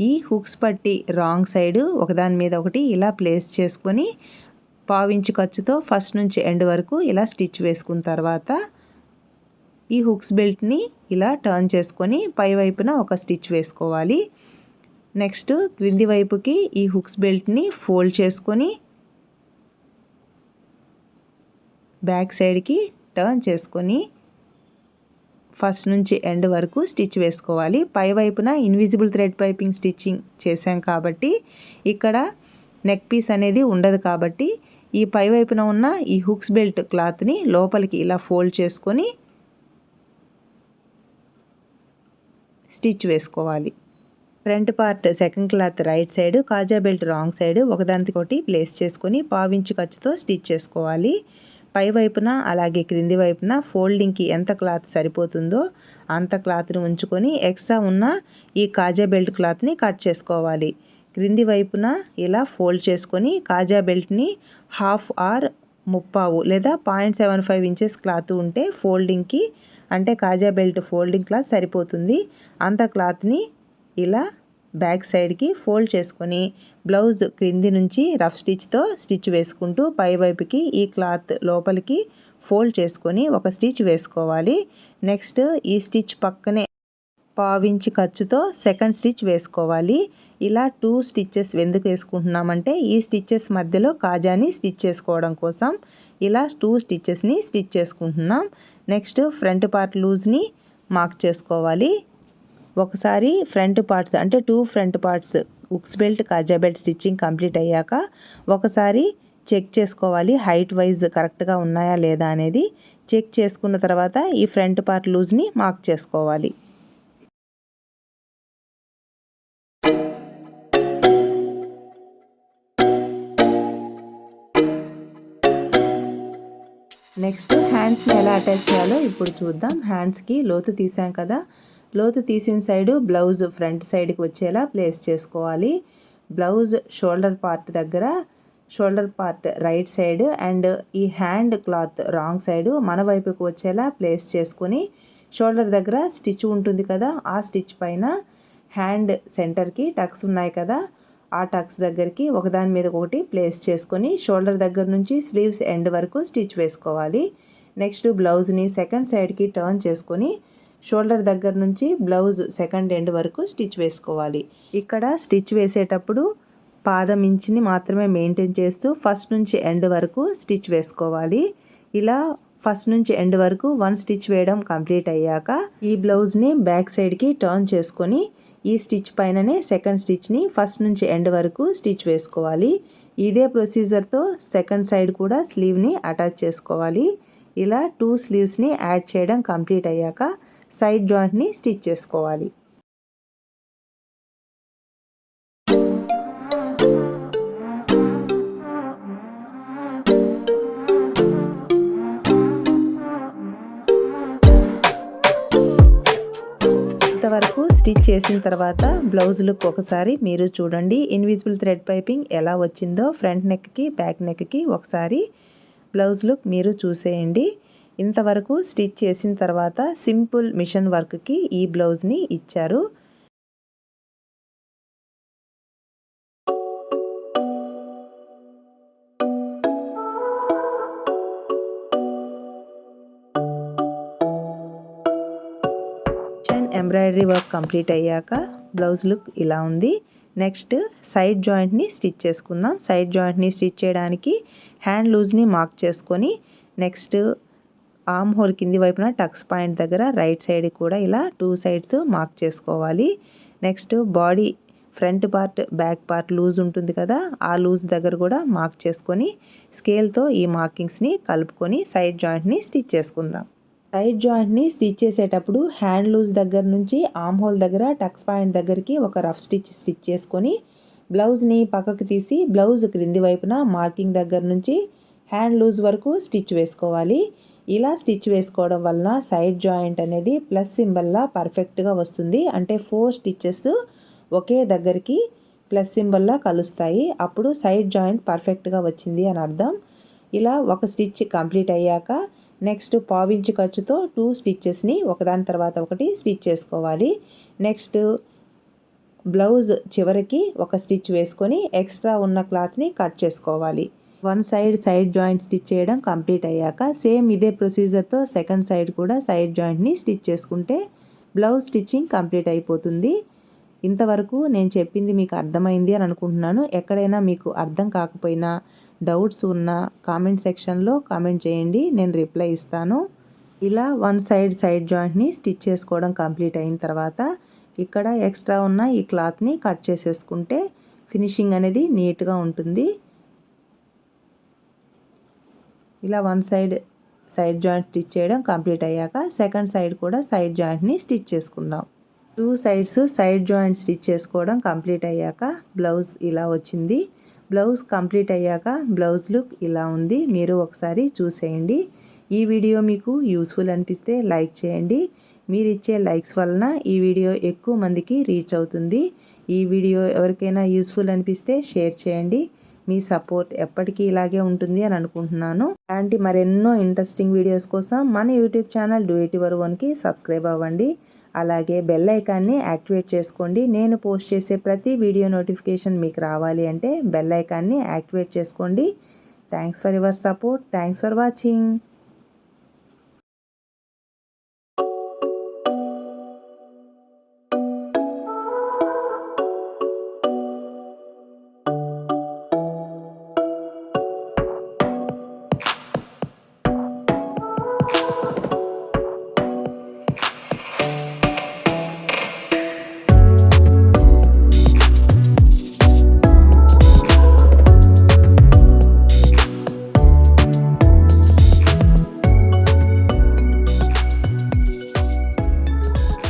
ఈ హుక్స్ పట్టి రాంగ్ సైడ్ ఒకదాని మీద ఒకటి ఇలా ప్లేస్ చేసుకొని 1/2 ఇంచ్ ఖర్చుతో ఫస్ట్ నుంచి ఎండ్ వరకు ఇలా స్టిచ్ వేసుకున్న తర్వాత ఈ హుక్స్ బెల్ట్ని ఇలా టర్న్ చేసుకొని పై వైపున ఒక స్టిచ్ వేసుకోవాలి. నెక్స్ట్ క్రింది వైపుకి ఈ హుక్స్ బెల్ట్ని ఫోల్డ్ చేసుకొని బ్యాక్ సైడ్కి టర్న్ చేసుకొని ఫస్ట్ నుంచి ఎండ్ వరకు స్టిచ్ వేసుకోవాలి. పై వైపున ఇన్విజిబుల్ థ్రెడ్ పైపింగ్ స్టిచ్చింగ్ చేసాం కాబట్టి ఇక్కడ నెక్ పీస్ అనేది ఉండదు కాబట్టి ఈ పై వైపున ఉన్న ఈ హుక్స్ బెల్ట్ క్లాత్ని లోపలికి ఇలా ఫోల్డ్ చేసుకొని స్టిచ్ వేసుకోవాలి. Front part second cloth right side, కాజా బెల్ట్ రాంగ్ సైడ్ ఒకదానికొకటి ప్లేస్ చేసుకొని 1/2 ఇంచ్ ఖర్చుతో స్టిచ్ చేసుకోవాలి. పై వైపున అలాగే క్రింది వైపున ఫోల్డింగ్కి ఎంత క్లాత్ సరిపోతుందో అంత క్లాత్ని ఉంచుకొని ఎక్స్ట్రా ఉన్న ఈ కాజా బెల్ట్ క్లాత్ని కట్ చేసుకోవాలి. క్రింది వైపున ఇలా ఫోల్డ్ చేసుకొని కాజా బెల్ట్ని 1/2 ఆర్ 1/3 లేదా 0.75 ఇంచెస్ క్లాత్ ఉంటే ఫోల్డింగ్కి అంటే కాజా బెల్ట్ ఫోల్డింగ్ క్లాత్ సరిపోతుంది. అంత క్లాత్ని ఇలా బ్యాక్ సైడ్కి ఫోల్డ్ చేసుకొని బ్లౌజ్ క్రింది నుంచి రఫ్ స్టిచ్తో స్టిచ్ వేసుకుంటూ పై వైపుకి ఈ క్లాత్ లోపలికి ఫోల్డ్ చేసుకొని ఒక స్టిచ్ వేసుకోవాలి. నెక్స్ట్ ఈ స్టిచ్ పక్కనే 1/2 ఇంచ్ ఖర్చుతో సెకండ్ స్టిచ్ వేసుకోవాలి. ఇలా 2 స్టిచ్చెస్ ఎందుకు వేసుకుంటున్నామంటే ఈ స్టిచ్చెస్ మధ్యలో కాజాని స్టిచ్ చేసుకోవడం కోసం ఇలా 2 స్టిచ్చెస్ని స్టిచ్ చేసుకుంటున్నాం. నెక్స్ట్ ఫ్రంట్ పార్ట్ లూజ్ని మార్క్ చేసుకోవాలి. ఒకసారి ఫ్రంట్ పార్ట్స్ అంటే 2 ఫ్రంట్ పార్ట్స్ హుక్స్ బెల్ట్ కాజా బెల్ట్ స్టిచ్చింగ్ కంప్లీట్ అయ్యాక ఒకసారి చెక్ చేసుకోవాలి హైట్ వైజ్ కరెక్ట్గా ఉన్నాయా లేదా అనేది. చెక్ చేసుకున్న తర్వాత ఈ ఫ్రంట్ పార్ట్ లూజ్ని మార్క్ చేసుకోవాలి. నెక్స్ట్ హ్యాండ్స్ని ఎలా అటాచ్ చేయాలో ఇప్పుడు చూద్దాం. హ్యాండ్స్కి లోతు తీసాం కదా, లోతు తీసిన సైడు బ్లౌజ్ ఫ్రంట్ సైడ్కి వచ్చేలా ప్లేస్ చేసుకోవాలి. బ్లౌజ్ షోల్డర్ పార్ట్ దగ్గర shoulder part right side and ఈ హ్యాండ్ క్లాత్ రాంగ్ సైడ్ మన వైపుకి వచ్చేలా ప్లేస్ చేసుకొని షోల్డర్ దగ్గర స్టిచ్ ఉంటుంది కదా, ఆ స్టిచ్ పైన హ్యాండ్ సెంటర్కి టక్స్ ఉన్నాయి కదా, ఆ టక్స్ దగ్గరికి ఒకదాని మీద ఒకటి ప్లేస్ చేసుకొని షోల్డర్ దగ్గర నుంచి స్లీవ్స్ ఎండ్ వరకు స్టిచ్ వేసుకోవాలి. నెక్స్ట్ బ్లౌజ్ని సెకండ్ సైడ్కి టర్న్ చేసుకొని షోల్డర్ దగ్గర నుంచి బ్లౌజ్ సెకండ్ ఎండ్ వరకు స్టిచ్ వేసుకోవాలి. ఇక్కడ స్టిచ్ వేసేటప్పుడు పాదం ఇంచుని మాత్రమే మెయింటైన్ చేస్తూ ఫస్ట్ నుంచి ఎండ్ వరకు స్టిచ్ వేసుకోవాలి. ఇలా ఫస్ట్ నుంచి ఎండ్ వరకు 1 స్టిచ్ వేయడం కంప్లీట్ అయ్యాక ఈ బ్లౌజ్ని బ్యాక్ సైడ్కి టర్న్ చేసుకొని ఈ స్టిచ్ పైననే సెకండ్ స్టిచ్ని ఫస్ట్ నుంచి ఎండ్ వరకు స్టిచ్ వేసుకోవాలి. ఇదే ప్రొసీజర్తో సెకండ్ సైడ్ కూడా స్లీవ్ని అటాచ్ చేసుకోవాలి. ఇలా 2 స్లీవ్స్ని యాడ్ చేయడం కంప్లీట్ అయ్యాక సైడ్ జాయింట్ని స్టిచ్ చేసుకోవాలి. ఇంతవరకు స్టిచ్ చేసిన తర్వాత బ్లౌజ్ లుక్ ఒకసారి మీరు చూడండి. ఇన్విజిబుల్ థ్రెడ్ పైపింగ్ ఎలా వచ్చిందో ఫ్రంట్ నెక్కి బ్యాక్ నెక్కి ఒకసారి బ్లౌజ్ లుక్ మీరు చూసేయండి. ఇంతవరకు స్టిచ్ చేసిన తర్వాత సింపుల్ మిషన్ వర్క్కి ఈ బ్లౌజ్ని ఇచ్చారు. ఎంబ్రాయిడరీ వర్క్ కంప్లీట్ అయ్యాక బ్లౌజ్ లుక్ ఇలా ఉంది. నెక్స్ట్ సైడ్ జాయింట్ని స్టిచ్ చేసుకుందాం. సైడ్ జాయింట్ని స్టిచ్ చేయడానికి హ్యాండ్ లూజ్ని మార్క్ చేసుకొని నెక్స్ట్ ఆర్మ్ హోల్ కింది వైపున టక్స్ పాయింట్ దగ్గర రైట్ సైడ్ కూడా ఇలా 2 సైడ్స్ మార్క్ చేసుకోవాలి. Next body front part back part loose ఉంటుంది కదా, ఆ లూజ్ దగ్గర కూడా మార్క్ చేసుకొని స్కేల్తో ఈ మార్కింగ్స్ని కలుపుకొని సైడ్ జాయింట్ని స్టిచ్ చేసుకుందాం. సైడ్ జాయింట్ని స్టిచ్ చేసేటప్పుడు హ్యాండ్ లూజ్ దగ్గర నుంచి ఆర్మ్ హోల్ దగ్గర టక్స్ పాయింట్ దగ్గరికి ఒక రఫ్ స్టిచ్ చేసుకొని బ్లౌజ్ని పక్కకు తీసి బ్లౌజ్ క్రింది వైపున మార్కింగ్ దగ్గర నుంచి హ్యాండ్ లూజ్ వరకు స్టిచ్ వేసుకోవాలి. ఇలా స్టిచ్ వేసుకోవడం వలన సైడ్ జాయింట్ అనేది ప్లస్ సింబల్లా పర్ఫెక్ట్గా వస్తుంది. అంటే 4 స్టిచ్చెస్ ఒకే దగ్గరికి ప్లస్ సింబల్లా కలుస్తాయి. అప్పుడు సైడ్ జాయింట్ పర్ఫెక్ట్గా వచ్చింది అని అర్థం. ఇలా ఒక స్టిచ్ కంప్లీట్ అయ్యాక నెక్స్ట్ పావించి ఖర్చుతో 2 స్టిచ్చెస్ని ఒకదాని తర్వాత ఒకటి స్టిచ్ చేసుకోవాలి. నెక్స్ట్ బ్లౌజ్ చివరికి ఒక స్టిచ్ వేసుకొని ఎక్స్ట్రా ఉన్న క్లాత్ని కట్ చేసుకోవాలి. వన్ సైడ్ జాయింట్ స్టిచ్ చేయడం కంప్లీట్ అయ్యాక సేమ్ ఇదే ప్రొసీజర్తో సెకండ్ సైడ్ కూడా సైడ్ జాయింట్ని స్టిచ్ చేసుకుంటే బ్లౌజ్ స్టిచ్చింగ్ కంప్లీట్ అయిపోతుంది. ఇంతవరకు నేను చెప్పింది మీకు అర్థమైంది అని అనుకుంటున్నాను. ఎక్కడైనా మీకు అర్థం కాకపోయినా డౌట్స్ ఉన్న కామెంట్ సెక్షన్లో కామెంట్ చేయండి, నేను రిప్లై ఇస్తాను. ఇలా వన్ సైడ్ జాయింట్ని స్టిచ్ చేసుకోవడం కంప్లీట్ అయిన తర్వాత ఇక్కడ ఎక్స్ట్రా ఉన్న ఈ క్లాత్ని కట్ చేసేసుకుంటే ఫినిషింగ్ అనేది నీట్గా ఉంటుంది. ఇలా వన్ సైడ్ జాయింట్ స్టిచ్ చేయడం కంప్లీట్ అయ్యాక సెకండ్ సైడ్ కూడా సైడ్ జాయింట్ని స్టిచ్ చేసుకుందాం. 2 సైడ్స్ సైడ్ జాయింట్ స్టిచ్ చేసుకోవడం కంప్లీట్ అయ్యాక బ్లౌజ్ ఇలా వచ్చింది. బ్లౌజ్ కంప్లీట్ అయ్యాక బ్లౌజ్ లుక్ ఇలా ఉంది. మీరు ఒకసారి చూసేయండి. ఈ వీడియో మీకు యూస్ఫుల్ అనిపిస్తే లైక్ చేయండి. మీరు ఇచ్చే లైక్స్ వలన ఈ వీడియో ఎక్కువ మందికి రీచ్ అవుతుంది. ఈ వీడియో ఎవరికైనా యూస్ఫుల్ అనిపిస్తే షేర్ చేయండి. మీ సపోర్ట్ ఎప్పటికీ ఇలాగే ఉంటుంది అని అనుకుంటున్నాను. అలాంటి మరెన్నో ఇంట్రెస్టింగ్ వీడియోస్ కోసం మన YouTube channel do it your ఓన్కి సబ్స్క్రైబ్ అవ్వండి. అలాగే బెల్ ఐకాన్ని యాక్టివేట్ చేసుకోండి. నేను పోస్ట్ చేసే ప్రతి వీడియో నోటిఫికేషన్ మీకు రావాలి అంటే బెల్ ఐకాన్ని యాక్టివేట్ చేసుకోండి. Thanks for your support. Thanks for watching.